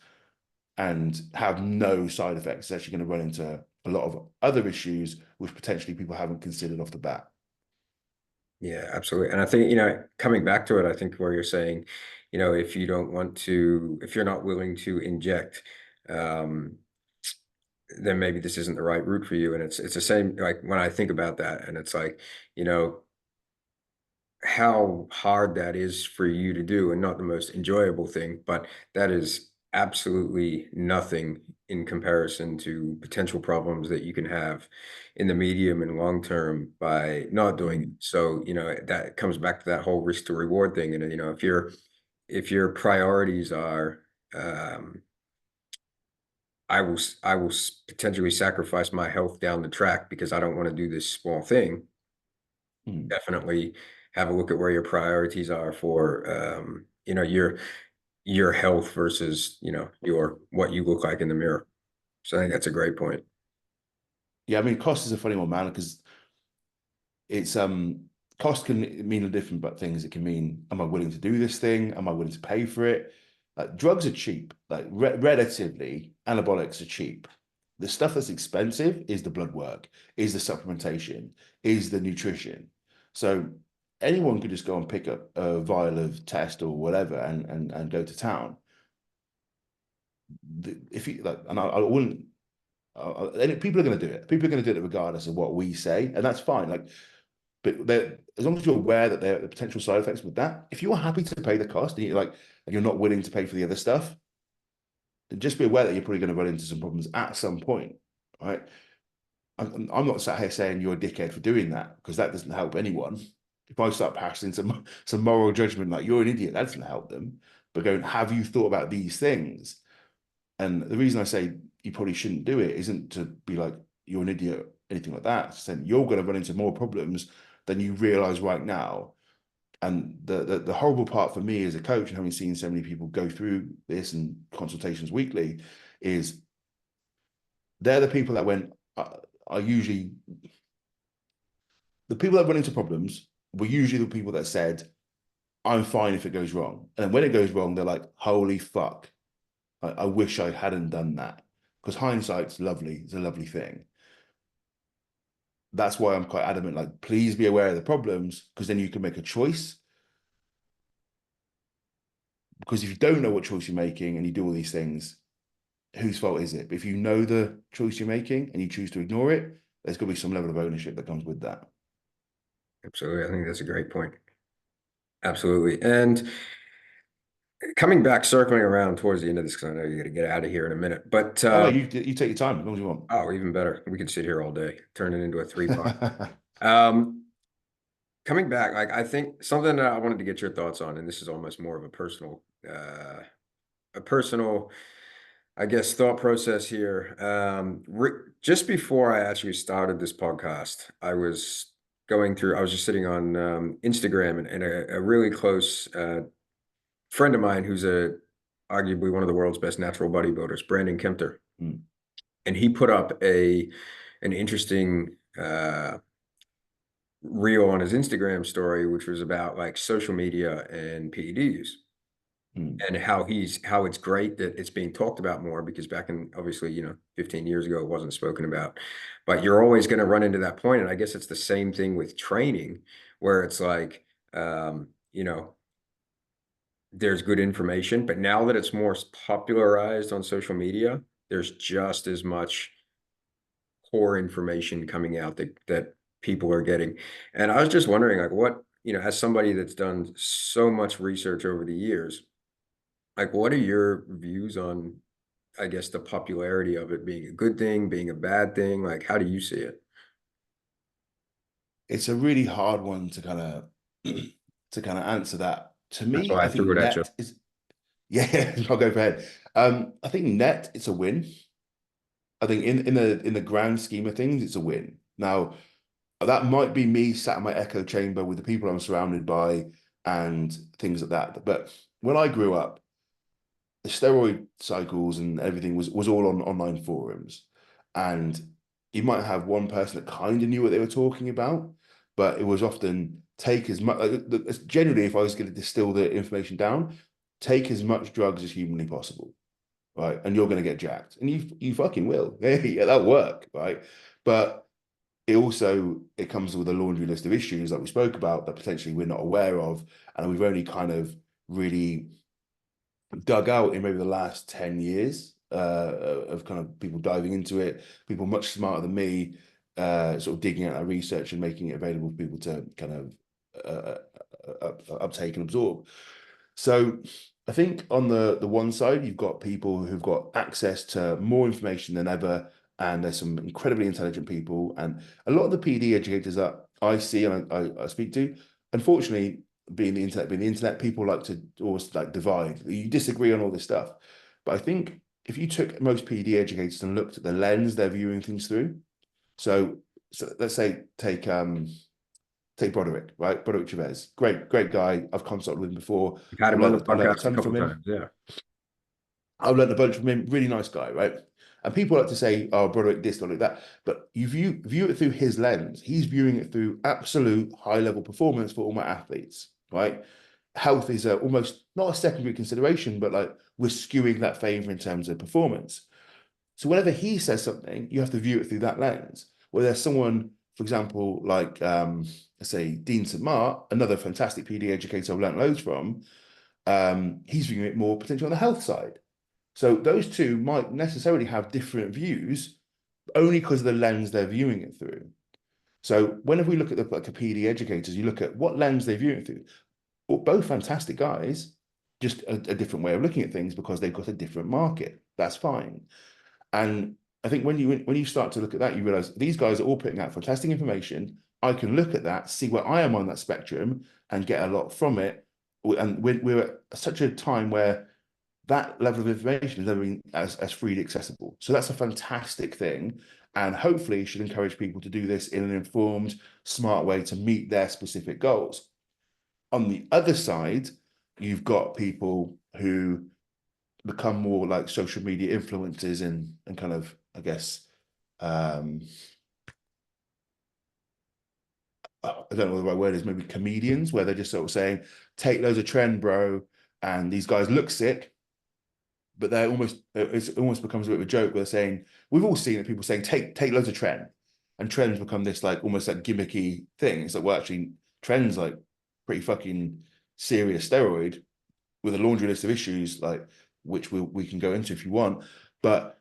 and have no side effects. It's actually going to run into a lot of other issues, which potentially people haven't considered off the bat. Yeah, absolutely. And I think, coming back to it, I think where you're saying, if you don't want to, if you're not willing to inject, um, then maybe this isn't the right route for you. And it's the same, like when I think about that, and it's like, you know, how hard that is for you to do, and not the most enjoyable thing, but that is absolutely nothing in comparison to potential problems that you can have in the medium and long term by not doing it. So, that comes back to that whole risk to reward thing. And, if your priorities are, I will potentially sacrifice my health down the track because I don't want to do this small thing. Definitely have a look at where your priorities are for, your health versus, your what you look like in the mirror. So I think that's a great point. Yeah, I mean, cost is a funny one, man, because it's cost can mean a different but things. It can mean, am I willing to do this thing? Am I willing to pay for it? Like drugs are cheap, like relatively, anabolics are cheap. The stuff that's expensive is the blood work, is the supplementation, is the nutrition. So anyone could just go and pick up a vial of test or whatever and go to town. If you like, and I wouldn't. People are going to do it. People are going to do it regardless of what we say, and that's fine. Like, but as long as you're aware that there are the potential side effects with that, if you're happy to pay the cost and you're not willing to pay for the other stuff, then just be aware that you're probably going to run into some problems at some point, right? I'm not sat here saying you're a dickhead for doing that because that doesn't help anyone. If I start passing some moral judgment like you're an idiot, that doesn't help them. But going, have you thought about these things? And the reason I say you probably shouldn't do it isn't to be like you're an idiot, or anything like that. It's saying you're going to run into more problems than you realize right now. And the horrible part for me as a coach, and having seen so many people go through this and consultations weekly, is they're the people that are usually the people that run into problems were usually the people that said, I'm fine if it goes wrong. And when it goes wrong, they're like, holy fuck, I wish I hadn't done that. Because hindsight's lovely. It's a lovely thing. That's why I'm quite adamant, like, please be aware of the problems, because then you can make a choice. Because if you don't know what choice you're making and you do all these things, whose fault is it? But if you know the choice you're making and you choose to ignore it, there's going to be some level of ownership that comes with that. Absolutely. I think that's a great point. Absolutely. And coming back, circling around towards the end of this, because I know you got to get out of here in a minute, but Oh no, you take your time as long as you want. oh, even better. We could sit here all day, turn it into a three-part. Um, Coming back, like I think something that I wanted to get your thoughts on, and this is almost more of a personal, I guess, thought process here. Just before I actually started this podcast, I was I was just sitting on Instagram, and a really close friend of mine who's arguably one of the world's best natural bodybuilders, Brandon Kempter, Mm. and he put up an interesting reel on his Instagram story, which was about like social media and PED use. And how it's great that it's being talked about more, because back in, obviously, 15 years ago, it wasn't spoken about. But you're always going to run into that point. And I guess it's the same thing with training, where it's like, you know, there's good information, but now that it's more popularized on social media, there's just as much poor information coming out that people are getting. And I was just wondering, like, what, as somebody that's done so much research over the years, like, what are your views on, I guess, the popularity of it being a good thing, being a bad thing? Like, how do you see it? It's a really hard one to kind of answer that. To That's me, why I I think threw it at you. net is yeah, I'll go for ahead. I think net it's a win. I think in the grand scheme of things, it's a win. Now, that might be me sat in my echo chamber with the people I'm surrounded by and things like that. But when I grew up, the steroid cycles and everything was all on online forums. And you might have one person that kind of knew what they were talking about, but it was often take as much, generally, if I was going to distill the information down, take as much drugs as humanly possible, right? And you're going to get jacked. And you fucking will. Yeah, that'll work, right? But it comes with a laundry list of issues that we spoke about that potentially we're not aware of. And we've only kind of really dug out in maybe the last 10 years of kind of people diving into it, people much smarter than me, sort of digging out our research and making it available for people to kind of uptake and absorb. So I think on the one side, you've got people who've got access to more information than ever, and there's some incredibly intelligent people. And a lot of the PD educators that I see and I speak to, unfortunately, being the internet, people like to always like divide. You disagree on all this stuff. But I think if you took most PD educators and looked at the lens they're viewing things through, so let's say take Broderick, right? Broderick Chavez, great guy. I've consulted with him before. You've had I've him on the learned a podcast a ton couple from him. times. Yeah. I've learned a bunch from him. Really nice guy, right? And people like to say, "Oh, Broderick this, Broderick that," but you view it through his lens. He's viewing it through absolute high level performance for all my athletes, right? Health is almost not a secondary consideration, but like we're skewing that favor in terms of performance. So whenever he says something, you have to view it through that lens. Where there's someone, for example, like let's say Dean St. Mart, another fantastic PD educator I've learned loads from, he's viewing it more potentially on the health side. So those two might necessarily have different views only because of the lens they're viewing it through. So whenever we look at the PD educators, you look at what lens they're viewing it through. Well, both fantastic guys, just a different way of looking at things because they've got a different market. That's fine. And I think when you start to look at that, you realize these guys are all putting out fantastic information. I can look at that, see where I am on that spectrum, and get a lot from it. And we're at such a time where that level of information is never been as freely accessible. So that's a fantastic thing. And hopefully it should encourage people to do this in an informed, smart way to meet their specific goals. on the other side, you've got people who become more like social media influencers and kind of, I guess, um, I don't know what the right word is, maybe comedians, where they're just sort of saying, take loads of trend, bro. And these guys look sick, but they're almost, it almost becomes a bit of a joke where they're saying, we've all seen it, people saying, take loads of trend. And trends become this like almost like gimmicky thing. It's like, well, actually, trends like pretty fucking serious steroid with a laundry list of issues, like which we can go into if you want. But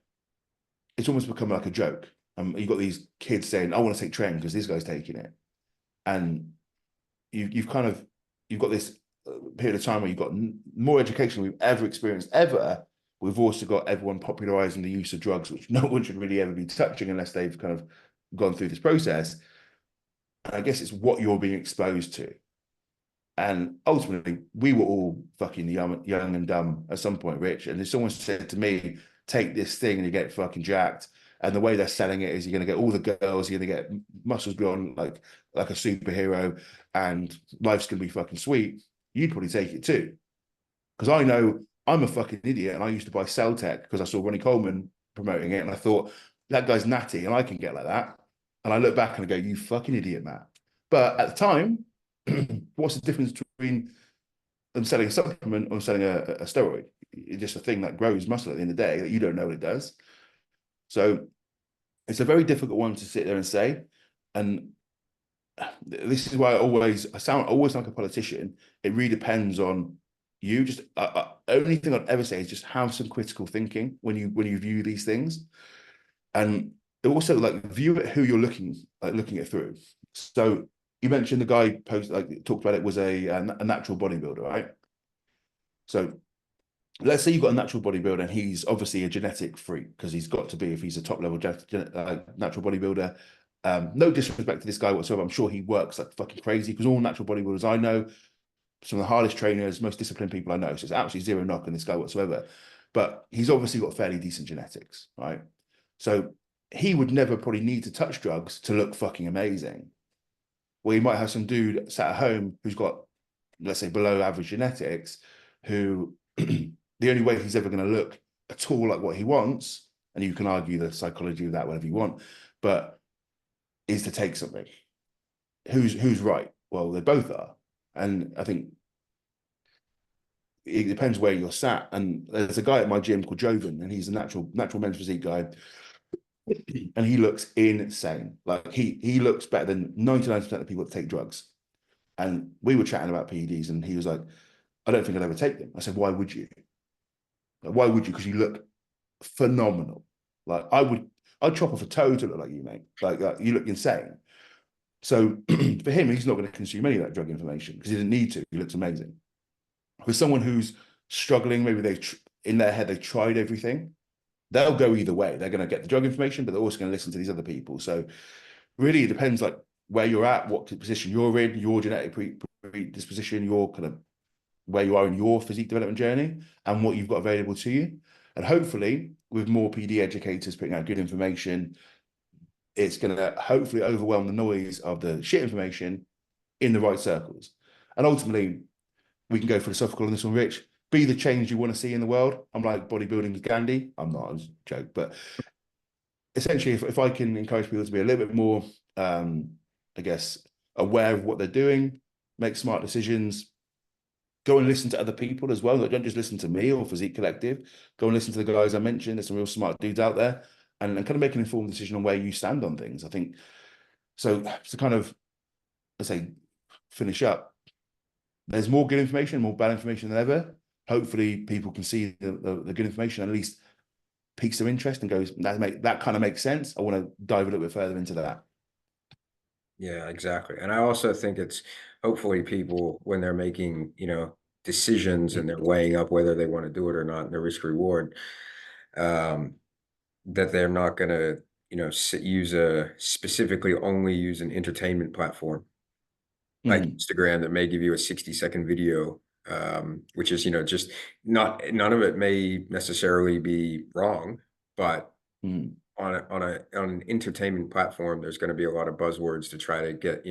it's almost become like a joke. You've got these kids saying, I want to take trend because this guy's taking it. And you've kind of you've got this period of time where you've got more education than we've ever experienced ever. We've also got everyone popularizing the use of drugs, which no one should really ever be touching unless they've kind of gone through this process. And I guess it's what you're being exposed to. And ultimately, we were all fucking young and dumb at some point, Rich. And if someone said to me, take this thing and you get fucking jacked, and the way they're selling it is you're going to get all the girls, you're going to get muscles beyond like a superhero, and life's going to be fucking sweet, you'd probably take it too. Because I know I'm a fucking idiot, and I used to buy Celtec because I saw Ronnie Coleman promoting it, and I thought, that guy's natty, and I can get like that. And I look back and I go, you fucking idiot, Matt. But at the time, what's the difference between them selling a supplement or selling a steroid? It's just a thing that grows muscle at the end of the day that you don't know what it does. So it's a very difficult one to sit there and say. And this is why I sound always like a politician. It really depends on you. Just only thing I'd ever say is just have some critical thinking when you view these things, and also like view it who you're looking it through. So you mentioned the guy talked about it was a natural bodybuilder, right? So let's say you've got a natural bodybuilder and he's obviously a genetic freak because he's got to be if he's a top level natural bodybuilder. No disrespect to this guy whatsoever. I'm sure he works like fucking crazy because all natural bodybuilders I know, some of the hardest trainers, most disciplined people I know. So it's absolutely zero knock on this guy whatsoever. But he's obviously got fairly decent genetics, right? So he would never probably need to touch drugs to look fucking amazing. Well, you might have some dude sat at home who's got, let's say, below average genetics, who the only way he's ever going to look at all like what he wants, and you can argue the psychology of that whatever you want, but is to take something. Who's right? Well, they both are, and I think it depends where you're sat. And there's a guy at my gym called Joven, and he's a natural men's physique guy, and he looks insane. Like he looks better than 99% of people that take drugs. And we were chatting about PEDs, and he was like, I don't think I'd ever take them. I said, why would you? Like, why would you? Because you look phenomenal. Like I'd chop off a toe to look like you, mate. Like you look insane. So for him, he's not going to consume any of that drug information because he didn't need to. He looks amazing. For someone who's struggling, maybe in their head they tried everything. They'll go either way. They're going to get the drug information, but they're also going to listen to these other people. So really, it depends like where you're at, what position you're in, your genetic predisposition, your kind of where you are in your physique development journey, and what you've got available to you. And hopefully, with more PD educators putting out good information, it's going to hopefully overwhelm the noise of the shit information in the right circles. And ultimately, we can go philosophical on this one, Rich. Be the change you want to see in the world. I'm like bodybuilding with Gandhi. I'm not, it was a joke. But essentially, if I can encourage people to be a little bit more, I guess, aware of what they're doing, make smart decisions, go and listen to other people as well. Like, don't just listen to me or Physique Collective. Go and listen to the guys I mentioned. There's some real smart dudes out there, and kind of make an informed decision on where you stand on things. I think so. To kind of, let's say, finish up. There's more good information, more bad information than ever. Hopefully, people can see the good information, at least piques their interest and goes, that kind of makes sense. I want to dive a little bit further into that. Yeah, exactly. And I also think it's hopefully people when they're making, decisions and they're weighing up whether they want to do it or not and the risk reward, that they're not going to, specifically only use an entertainment platform like Instagram that may give you a 60-second video, which is, just none of it may necessarily be wrong, but on an entertainment platform, there's going to be a lot of buzzwords to try to get,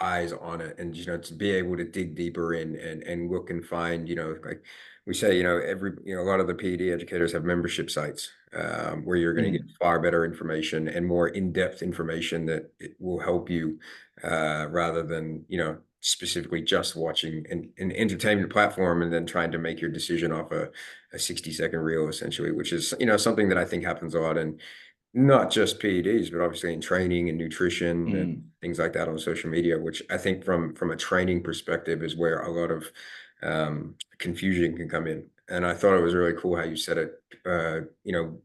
eyes on it, and to be able to dig deeper in and look and find, like we say, a lot of the PED educators have membership sites, where you're going to get Mm, far better information and more in-depth information that it will help you, rather than specifically just watching an entertainment platform and then trying to make your decision off a 60-second reel, essentially, which is something that I think happens a lot in not just PEDs, but obviously in training and nutrition and mm, things like that on social media, which I think from a training perspective is where a lot of confusion can come in. And I thought it was really cool how you said it,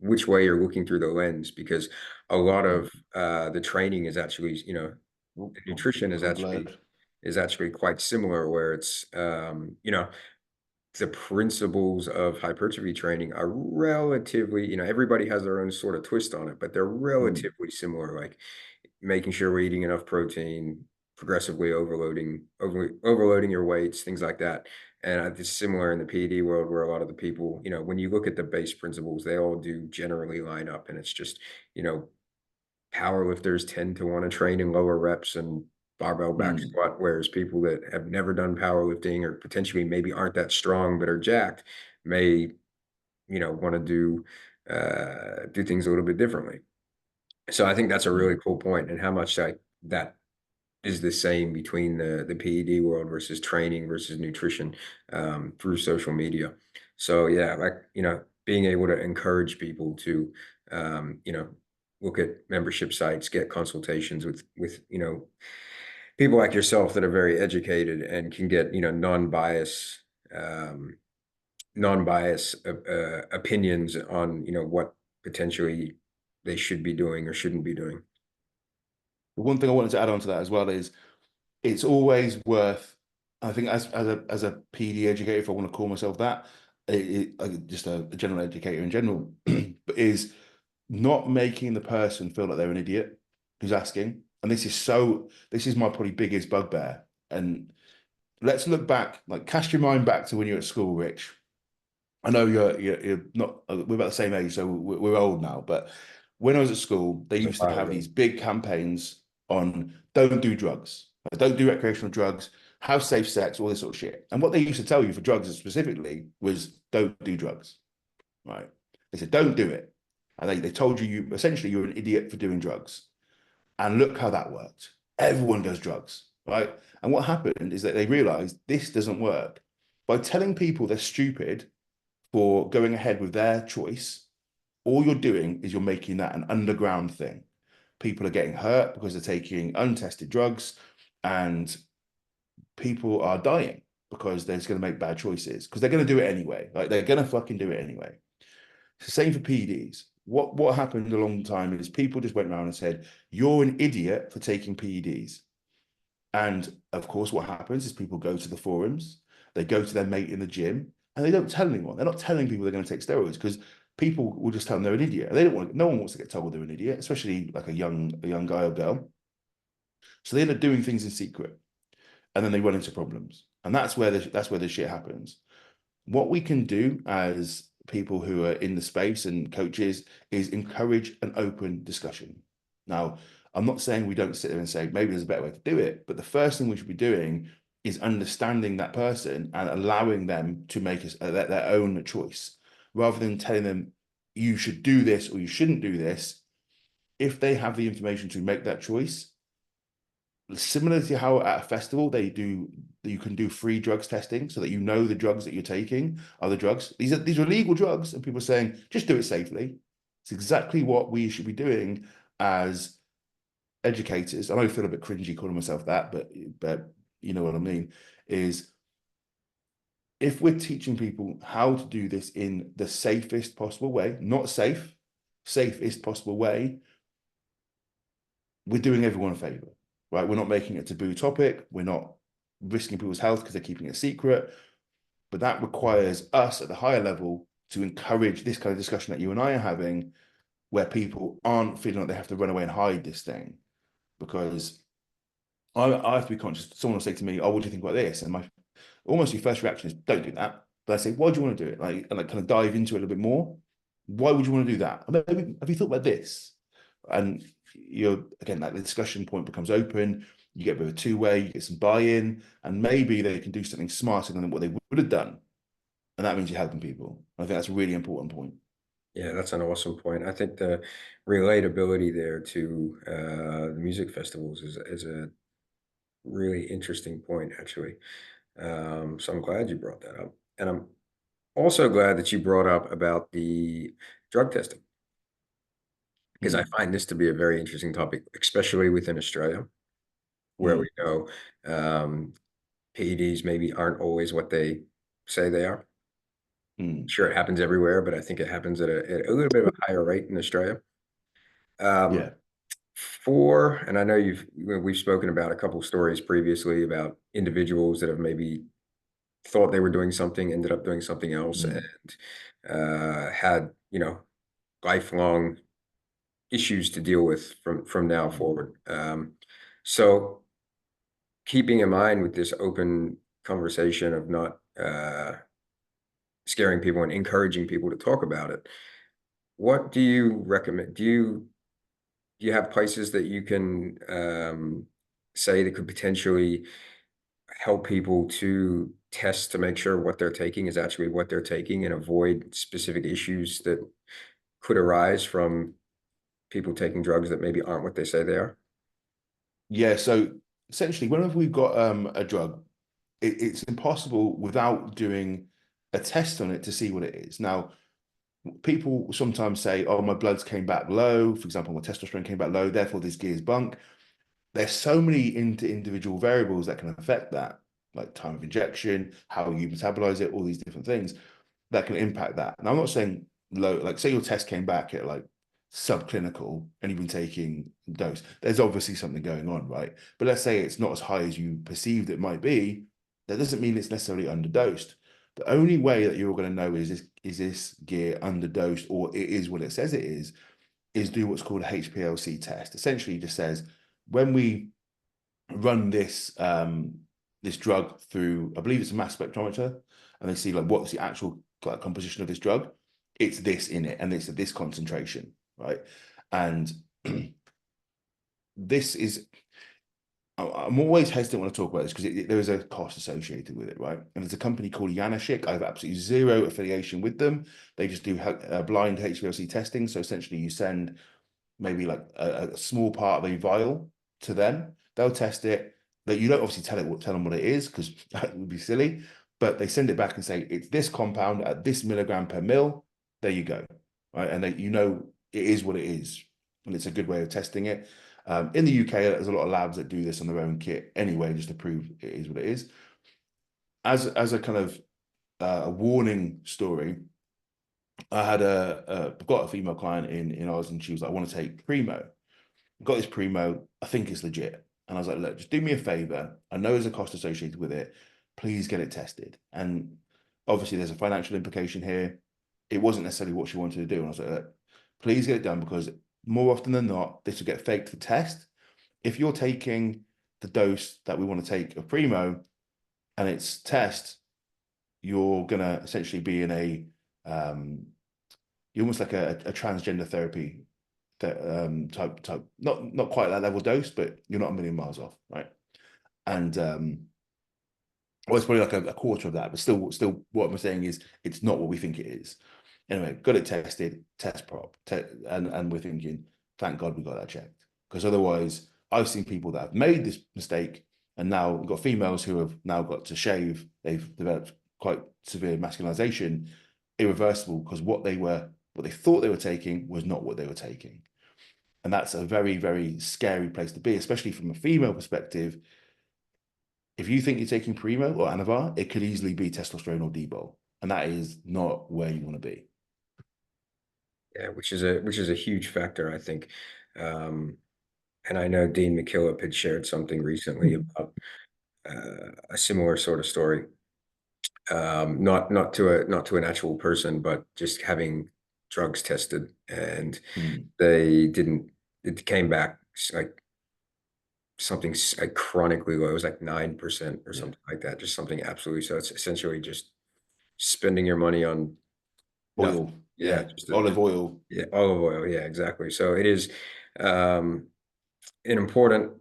which way you're looking through the lens, because a lot mm. of the training is actually, Oh, the nutrition is gone actually blurred. quite similar, where it's the principles of hypertrophy training are relatively, everybody has their own sort of twist on it, but they're Mm, relatively similar, like making sure we're eating enough protein, progressively overloading your weights, things like that. And it's similar in the PED world, where a lot of the people, when you look at the base principles, they all do generally line up. And it's just, you know, powerlifters tend to want to train in lower reps and barbell back mm. squat, whereas people that have never done powerlifting or potentially maybe aren't that strong but are jacked may, want to do things a little bit differently. So I think that's a really Mm. cool point, and how much that is the same between the PED world versus training versus nutrition, through social media. So yeah, like, being able to encourage people to, look at membership sites, get consultations with people like yourself that are very educated and can get um, non-bias opinions on what potentially they should be doing or shouldn't be doing. The one thing I wanted to add on to that as well is it's always worth, I think, as a PD educator, if I want to call myself that, just a general educator in general, but is not making the person feel like they're an idiot who's asking. And this is my probably biggest bugbear. And let's look back, like cast your mind back to when you're at school, Rich. I know you're not, we're about the same age, so we're old now, but when I was at school, they It's a used to while have ago. these big campaigns on don't do drugs, don't do recreational drugs, have safe sex, all this sort of shit. And what they used to tell you for drugs specifically was don't do drugs, right? They said don't do it. And they told you essentially you're an idiot for doing drugs. And look how that worked. Everyone does drugs, right? And what happened is that they realized this doesn't work. By telling people they're stupid for going ahead with their choice, all you're doing is you're making that an underground thing. People are getting hurt because they're taking untested drugs, and people are dying because they're just going to make bad choices because they're going to do it anyway. Like they're going to fucking do it anyway. It's the same for PEDs. What happened a long time is people just went around and said, "You're an idiot for taking PEDs." And of course, what happens is people go to the forums, they go to their mate in the gym, and they don't tell anyone. They're not telling people they're going to take steroids because people will just tell them they're an idiot. They don't want. No one wants to get told they're an idiot, especially like a young guy or girl. So they end up doing things in secret, and then they run into problems, and that's where the shit happens. What we can do as people who are in the space and coaches is encourage an open discussion. Now, I'm not saying we don't sit there and say maybe there's a better way to do it, but the first thing we should be doing is understanding that person and allowing them to make their own choice rather than telling them you should do this or you shouldn't do this. If they have the information to make that choice, similar to how at a festival you can do free drugs testing so that you know the drugs that you're taking are the drugs. These are legal drugs, and people are saying just do it safely. It's exactly what we should be doing as educators. I know I feel a bit cringy calling myself that, but you know what I mean. Is if we're teaching people how to do this in the safest possible way, not safe, safest possible way, we're doing everyone a favor, right? We're not making it a taboo topic. We're not risking people's health because they're keeping it secret. But that requires us at the higher level to encourage this kind of discussion that you and I are having, where people aren't feeling like they have to run away and hide this thing. Because I have to be conscious. Someone will say to me, "Oh, what do you think about this?" And my almost your first reaction is, "Don't do that." But I say, "Why do you want to do it?" Like kind of dive into it a little bit more. Why would you want to do that? Maybe, have you thought about this? And you're again, like the discussion point becomes open. you get a bit of a two-way, you get some buy-in, and maybe they can do something smarter than what they would have done. And that means you're helping people. I think that's a really important point. Yeah, that's an awesome point. I think the relatability there to the music festivals is a really interesting point, actually. So I'm glad you brought that up. And I'm also glad that you brought up about the drug testing, because I Mm, find this to be a very interesting topic, especially within Australia, where we mm, know PEDs maybe aren't always what they say they are. mm. Sure, it happens everywhere, but I think it happens at a little bit of a higher rate in Australia. Um, Yeah. and I know we've spoken about a couple of stories previously about individuals that have maybe thought they were doing something, ended up doing something else, and Mm, had, lifelong issues to deal with from now mm. forward. So keeping in mind with this open conversation of not scaring people and encouraging people to talk about it, what do you recommend? Do you have places that you can say that could potentially help people to test to make sure what they're taking is actually what they're taking and avoid specific issues that could arise from people taking drugs that maybe aren't what they say they are? Yeah. So essentially, whenever we've got a drug, it's impossible without doing a test on it to see what it is. Now, people sometimes say, "Oh, my bloods came back low. For example, my testosterone came back low. Therefore, this gear is bunk." There's so many individual variables that can affect that, like time of injection, how you metabolize it, all these different things that can impact that. And I'm not saying low, like say your test came back at like subclinical and you've been taking dose. There's obviously something going on, right? But let's say it's not as high as you perceived it might be. That doesn't mean it's necessarily underdosed. The only way that you're going to know is this gear underdosed or it is what it says it is do what's called a HPLC test. Essentially, it just says when we run this drug through, I believe it's a mass spectrometer, and they see like what's the actual like, composition of this drug. It's this in it, and it's at this concentration, right? And this is I'm always hesitant when I talk about this because there is a cost associated with it, right? And there's a company called Yanashik. I have absolutely zero affiliation with them. They just do blind HPLC testing. So essentially, you send maybe like a small part of a vial to them. They'll test it. That you don't obviously tell them what it is because that would be silly. But they send it back and say it's this compound at this milligram per mil. There you go, right? And they, it is what it is, and it's a good way of testing it. In the UK, there's a lot of labs that do this on their own kit anyway, just to prove it is what it is. As a kind of a warning story, I had got a female client in Oz, and she was like, "I want to take Primo." Got this Primo. I think it's legit. And I was like, look, just do me a favor. I know there's a cost associated with it. Please get it tested. And obviously, there's a financial implication here. It wasn't necessarily what she wanted to do. And I was like, look, please get it done because more often than not, this will get faked for test. If you're taking the dose that we want to take of Primo and it's test, you're going to essentially be in you're almost like a transgender therapy that type not quite that level dose, but you're not a million miles off, right? And well, it's probably like a quarter of that, but still, what I'm saying is it's not what we think it is. Anyway, got it tested, test prop, and we're thinking, thank God we got that checked, because otherwise, I've seen people that have made this mistake, and now we've got females who have now got to shave. They've developed quite severe masculinization, irreversible, because what they thought they were taking was not what they were taking. And that's a very, very scary place to be, especially from a female perspective. If you think you're taking Primo or Anavar, it could easily be testosterone or Debol. And that is not where you want to be. Yeah, which is a huge factor, I think. Um, and I know Dean McKillop had shared something recently about a similar sort of story. Not to an actual person, but just having drugs tested, and Mm, they didn't. It came back like something like chronically low. It was like 9% or yeah. something like that. Just something absolutely. So it's essentially just spending your money on nothing. Oil. Yeah, Yeah. Olive oil. yeah, olive oil. Yeah, exactly. So it is um, an important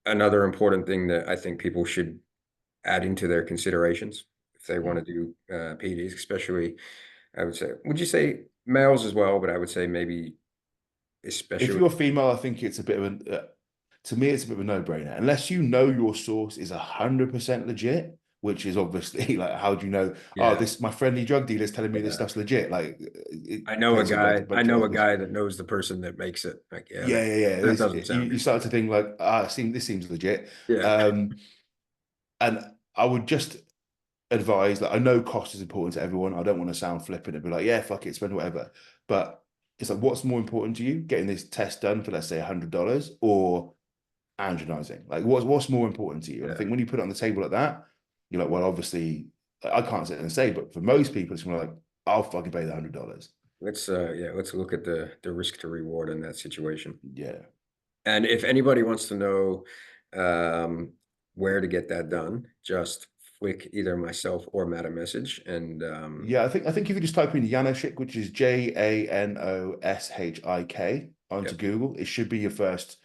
another important thing that I think people should add into their considerations if they want to do PEDs, especially, I would say, would you say males as well? But I would say maybe If especially, you're female, I think it's a bit of to me, it's a bit of a no-brainer. Unless you know your source is 100% legit, which is obviously like, how do you know? Oh, yeah. this my friendly drug dealer is telling me this Yeah. stuff's legit. Like, it I know a creates a guy. I bunch of know a others. guy that knows the person that makes it. Like, yeah, Yeah, yeah, yeah. that doesn't sound You good. start to think like, ah, this seems legit. Yeah, Um, and I would just advise that I know cost is important to everyone. I don't want to sound flippant and be like, yeah, fuck it, spend whatever. But it's like, what's more important to you? Getting this test done for, let's say, $100 or andronizing? Like, what's more important to you? And I yeah. think when you put it on the table like that, you're like, well, obviously, I can't sit and say, but for most people, it's more like, I'll fucking pay the $100. Let's look at the risk to reward in that situation. Yeah. And if anybody wants to know um, where to get that done, just flick either myself or Matt a message. And Yeah, I think if you just type in Janoschik, which is Janoshik yeah, onto Google, it should be your first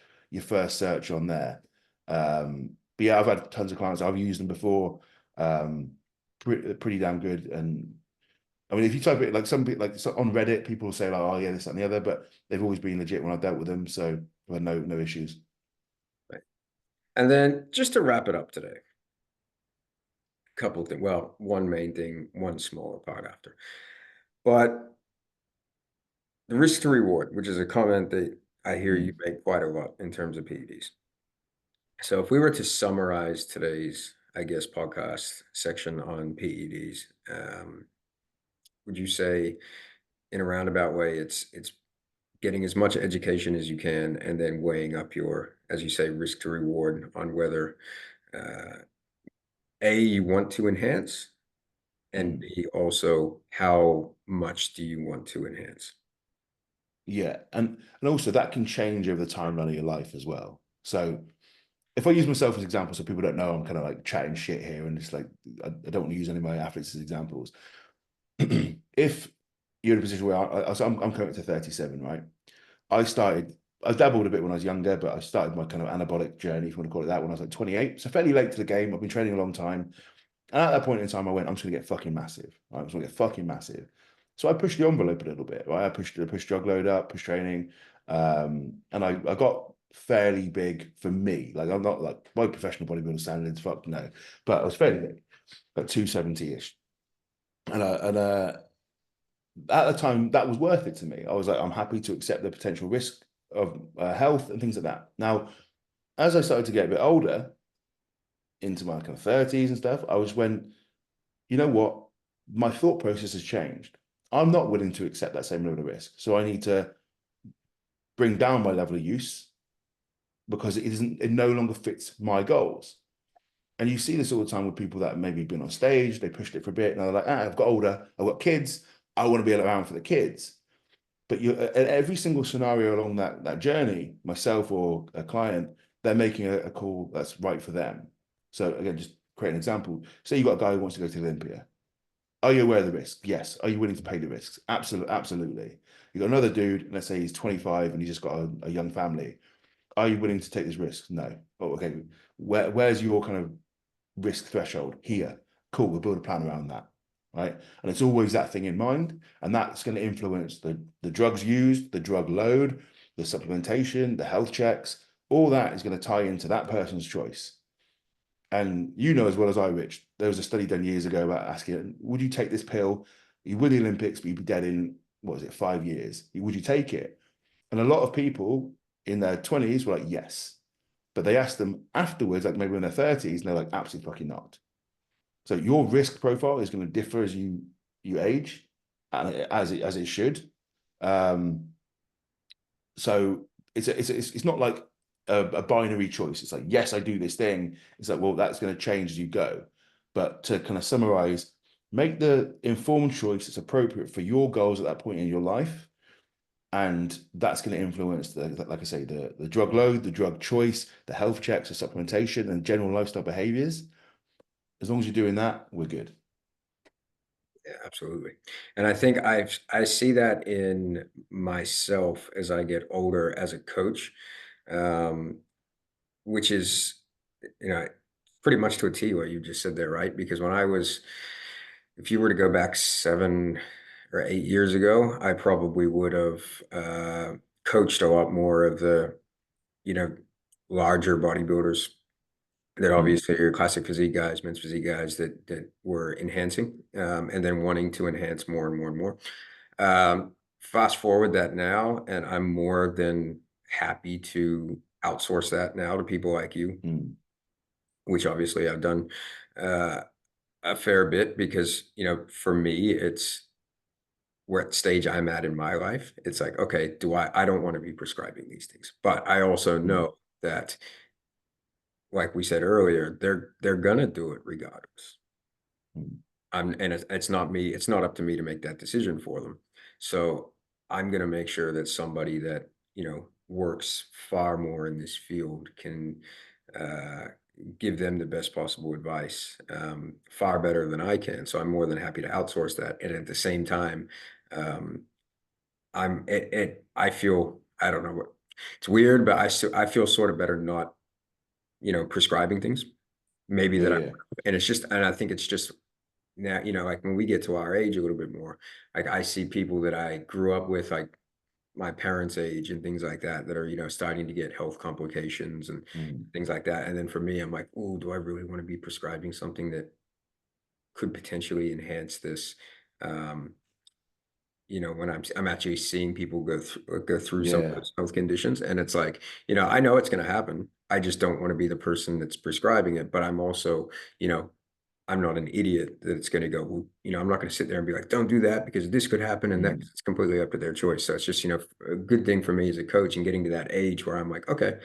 search on there. But yeah, I've had tons of clients. I've used them before. Pretty damn good. And I mean, if you type it like some people like on Reddit, people will say like, oh yeah, this that, and the other, but they've always been legit when I've dealt with them. So I've had no issues. right. And then just to wrap it up today, a couple of things. Well, one main thing, one smaller part after. But the risk to reward, which is a comment that I hear you Mm. make quite a lot in terms of PEDs. So if we were to summarize today's, I guess, podcast section on PEDs, would you say in a roundabout way, it's getting as much education as you can and then weighing up your, as you say, risk to reward on whether uh, A, you want to enhance, and Mm. B, also how much do you want to enhance? Yeah, and also that can change over the timeline of your life as well. So if I use myself as example, so people don't know I'm kind of like chatting shit here, and it's like I don't want to use any of my athletes as examples. If you're in a position where I'm coming to 37, right? I started, I dabbled a bit when I was younger, but I started my kind of anabolic journey, if you want to call it that, when I was like 28. So fairly late to the game. I've been training a long time. And at that point in time, I went, I'm just going to get fucking massive. Right? I'm just going to get fucking massive. So I pushed the envelope a little bit, right? I pushed jog load up, pushed training. And I got fairly big for me. Like I'm not like my professional bodybuilder standards, fuck no. But I was fairly big, like 270-ish. And at the time, that was worth it to me. I was like, I'm happy to accept the potential risk of health and things like that. Now, as I started to get a bit older, into my kind of 30s and stuff, I was when, you know what, my thought process has changed. I'm not willing to accept that same level of risk. So I need to bring down my level of use because it no longer fits my goals. And you see this all the time with people that maybe been on stage, they pushed it for a bit, and they're like, I've got older, I've got kids, I want to be around for the kids. But you at every single scenario along that journey, myself or a client, they're making a call that's right for them. So again, just create an example. Say you got a guy who wants to go to Olympia. Are you aware of the risk? Yes. Are you willing to pay the risks? Absolutely, absolutely. You got another dude, let's say he's 25 and he's just got a young family. Are you willing to take this risk? No. Oh, okay. Where's your kind of risk threshold? Here. Cool. We'll build a plan around that. Right. And it's always that thing in mind. And that's going to influence the drugs used, the drug load, the supplementation, the health checks. All that is going to tie into that person's choice. And you know as well as I, Rich, there was a study done years ago about asking, would you take this pill? You win the Olympics, but you'd be dead in, what was it, 5 years? Would you take it? And a lot of people in their 20s were like, yes. But they asked them afterwards, like maybe in their 30s, and they're like, absolutely fucking not. So your risk profile is going to differ as you age, and as it should. Um, so it's not like a binary choice. It's like, yes, I do this thing. It's like, well, that's going to change as you go. But to kind of summarize, make the informed choice that's appropriate for your goals at that point in your life. And that's going to influence like I say, the drug load, the drug choice, the health checks, the supplementation, and general lifestyle behaviors. As long as you're doing that, we're good. Yeah, absolutely. And I think I see that in myself as I get older as a coach. Um, which is, you know, pretty much to a T what you just said there, right? Because if you were to go back 7 or 8 years ago, I probably would have coached a lot more of the, you know, larger bodybuilders that Mm, obviously are classic physique guys, men's physique guys that were enhancing, and then wanting to enhance more and more and more. Fast forward that now, and I'm more than happy to outsource that now to people like you, mm, which obviously I've done uh, a fair bit because, for me, it's where at the stage I'm at in my life. It's like, okay, I don't want to be prescribing these things, but I also mm, know that, like we said earlier, they're gonna do it regardless. mm. And it's not me, it's not up to me to make that decision for them. So I'm gonna make sure that somebody that, works far more in this field can uh, give them the best possible advice, far better than I can. So I'm more than happy to outsource that. And at the same time, um, I feel, I don't know what, it's weird, but I feel sort of better not, prescribing things maybe Yeah, that yeah. and it's just, and I think it's just now, like when we get to our age a little bit more, like I see people that I grew up with, like my parents' age and things like that, that are, starting to get health complications and Mm, things like that. And then for me, I'm like, oh, do I really want to be prescribing something that could potentially enhance this? Um, when I'm actually seeing people go through some of yeah. those health conditions, and it's like, I know it's going to happen. I just don't want to be the person that's prescribing it, but I'm also, you know, I'm not an idiot that it's going to go, well, I'm not going to sit there and be like, don't do that because this could happen and that Mm, it's completely up to their choice. So it's just, a good thing for me as a coach and getting to that age where I'm like, okay,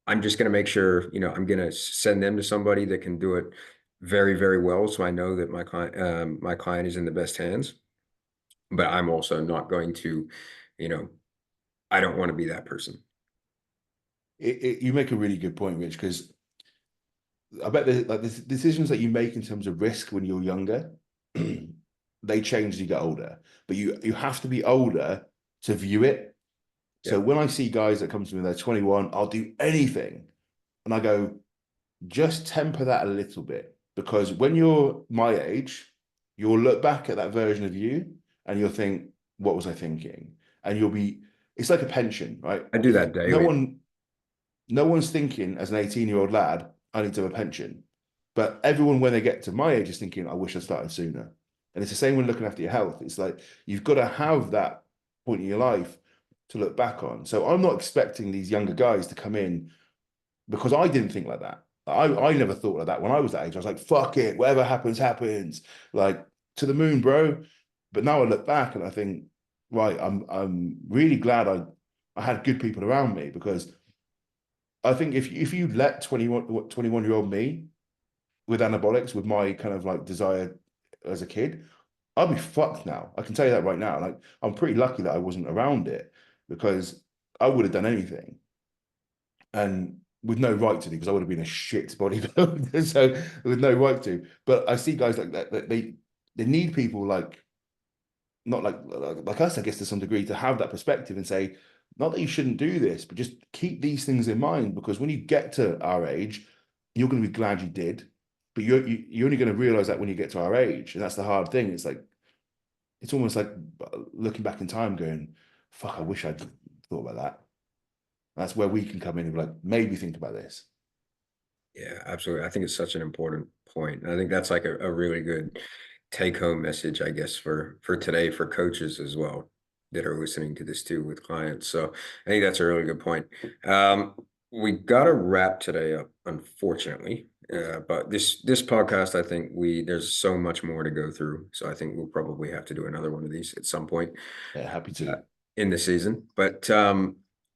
I'm just going to make sure, I'm going to send them to somebody that can do it very, very well. So I know that my client is in the best hands, but I'm also not going to, you know, I don't want to be that person. you make a really good point, Rich, because I bet the decisions that you make in terms of risk when you're younger, they change as you get older. But you have to be older to view it. Yeah, So when I see guys that come to me, they're 21, I'll do anything. And I go, just temper that a little bit. Because when you're my age, you'll look back at that version of you and you'll think, what was I thinking? And it's like a pension, right? I do If that daily. no one's thinking as an 18-year-old lad, I need to have a pension. But everyone, when they get to my age, is thinking, I wish I started sooner. And it's the same when looking after your health. It's like you've got to have that point in your life to look back on. So I'm not expecting these younger guys to come in because I didn't think like that. I never thought like that when I was that age. I was like, fuck it, whatever happens, happens. Like to the moon, bro. But now I look back and I think, right, I'm really glad I had good people around me because I think if you let 21-year-old me with anabolics, with my kind of like desire as a kid, I'll be fucked now. I can tell you that right now. Like I'm pretty lucky that I wasn't around it because I would have done anything and with no right to do because I would have been a shit bodybuilder. So with no right to. But I see guys like that they need people like not like us, I guess, to some degree, to have that perspective and say, not that you shouldn't do this, but just keep these things in mind because when you get to our age, you're going to be glad you did, but you're only going to realize that when you get to our age, and that's the hard thing. It's like it's almost like looking back in time, going, "Fuck, I wish I'd thought about that." That's where we can come in and be like, maybe think about this. Yeah, absolutely. I think it's such an important point. And I think that's like a really good take home message, I guess, for today for coaches as well that are listening to this too with clients. So I think that's a really good point. We got to wrap today up, unfortunately. But this podcast, I think there's so much more to go through. So I think we'll probably have to do another one of these at some point Yeah, happy uh, to. in the season. But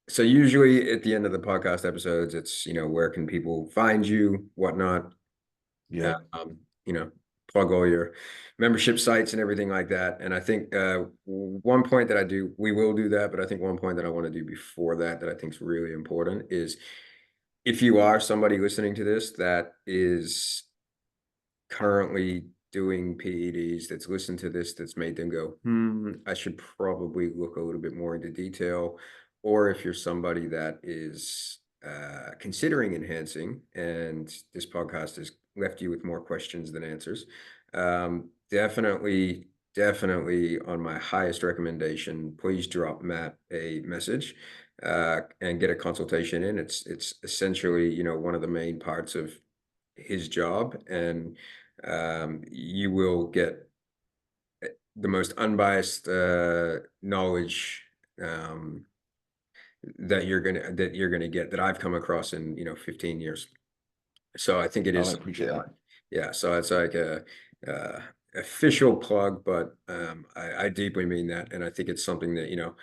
so usually at the end of the podcast episodes, it's, where can people find you, whatnot, uh, Yeah, um, you know, plug all your membership sites and everything like that. And I think one point that we will do that, but I think one point that I want to do before that I think is really important is if you are somebody listening to this that is currently doing PEDs, that's listened to this, that's made them go, I should probably look a little bit more into detail. Or if you're somebody that is considering enhancing, and this podcast has left you with more questions than answers, definitely on my highest recommendation, please drop Matt a message and get a consultation in. It's essentially, one of the main parts of his job, and you will get the most unbiased knowledge um, that you're gonna get that I've come across in 15 years. So I think it I is, appreciate that. yeah. So it's like a uh, official plug, but I deeply mean that, and I think it's something that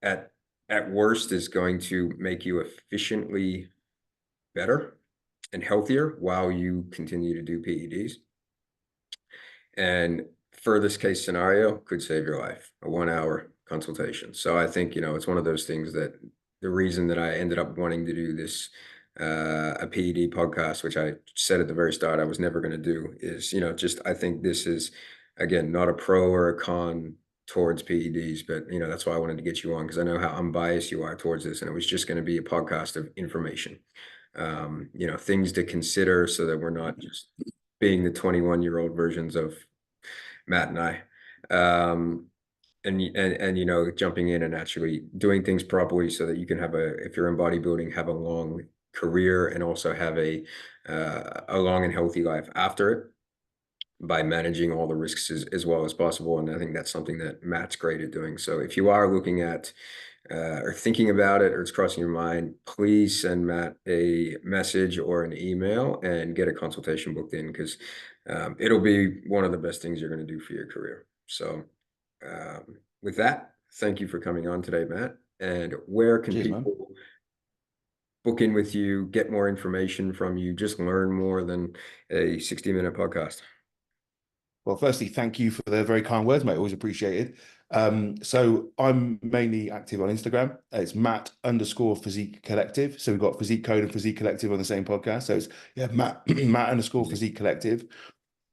at at worst is going to make you efficiently better and healthier while you continue to do PEDs. And furthest case scenario could save your life, a 1 hour consultation. So I think, it's one of those things that the reason that I ended up wanting to do this, a PED podcast, which I said at the very start I was never going to do, is, just I think this is, again, not a pro or a con towards PEDs, but, that's why I wanted to get you on, because I know how unbiased you are towards this. And it was just going to be a podcast of information, things to consider so that we're not just being the 21-year-old versions of Matt and I. And jumping in and actually doing things properly so that you can if you're in bodybuilding, have a long career and also have a long and healthy life after it by managing all the risks as well as possible. And I think that's something that Matt's great at doing. So if you are looking at or thinking about it, or it's crossing your mind, please send Matt a message or an email and get a consultation booked in, because it'll be one of the best things you're going to do for your career. So with that, thank you for coming on today, Matt. And where can Cheers, man. people book in with you, get more information from you, just learn more than a 60-minute podcast? Well, firstly, thank you for the very kind words, mate. Always appreciated. So I'm mainly active on Instagram. It's Matt_Physique Collective. So we've got Physique Code and Physique Collective on the same podcast. So it's Matt_Physique Collective.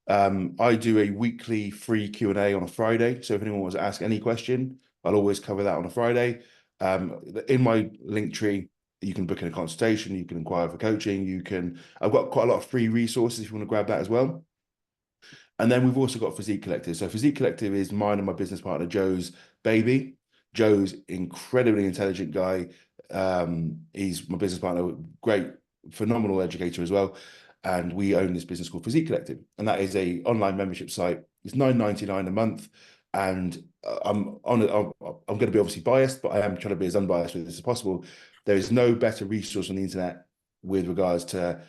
I do a weekly free Q&A on a Friday. So if anyone wants to ask any question, I'll always cover that on a Friday. In my link tree, you can book in a consultation, you can inquire for coaching, I've got quite a lot of free resources if you want to grab that as well. And then we've also got Physique Collective. So Physique Collective is mine and my business partner, Joe's baby. Joe's incredibly intelligent guy. He's my business partner, great, phenomenal educator as well. And we own this business called Physique Collective. And that is a online membership site. It's $9.99 a month. And I'm going to be obviously biased, but I am trying to be as unbiased with this as possible. There is no better resource on the internet with regards to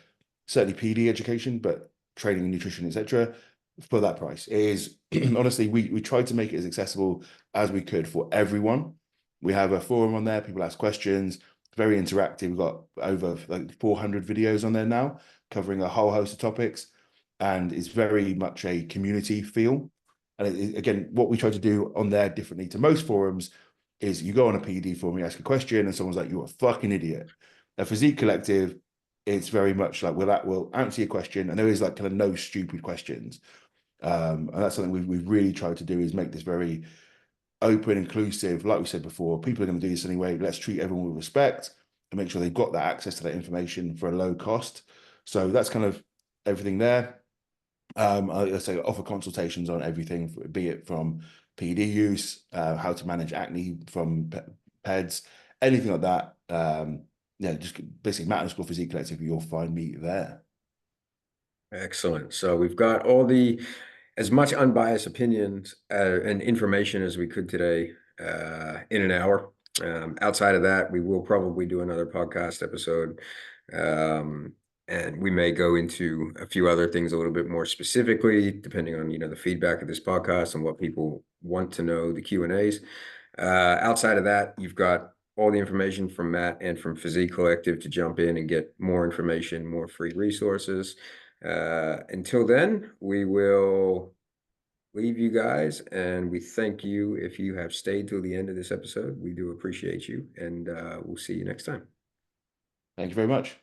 certainly PD education, but training and nutrition, etc., for that price. It is honestly, we tried to make it as accessible as we could for everyone. We have a forum on there, people ask questions, very interactive. We've got over like 400 videos on there now covering a whole host of topics, and it's very much a community feel. And again, what we try to do on there differently to most forums is you go on a PD forum, you ask a question and someone's like, you're a fucking idiot. A Physique Collective, it's very much like we'll answer your question, and there is like kind of no stupid questions. And that's something we've really tried to do, is make this very open, inclusive. Like we said before, people are going to do this anyway. Let's treat everyone with respect and make sure they've got that access to that information for a low cost. So that's kind of everything there. I say offer consultations on everything, be it from PED use, how to manage acne from PEDs, anything like that. Yeah, just basically Matt_Physique Collective. You'll find me there. Excellent. So we've got as much unbiased opinions and information as we could today in an hour. Outside of that, we will probably do another podcast episode. And we may go into a few other things a little bit more specifically, depending on, the feedback of this podcast and what people want to know, the Q&As. Outside of that, you've got all the information from Matt and from Physique Collective to jump in and get more information, more free resources. Until then, we will leave you guys, and we thank you if you have stayed till the end of this episode. We do appreciate you, and we'll see you next time. Thank you very much.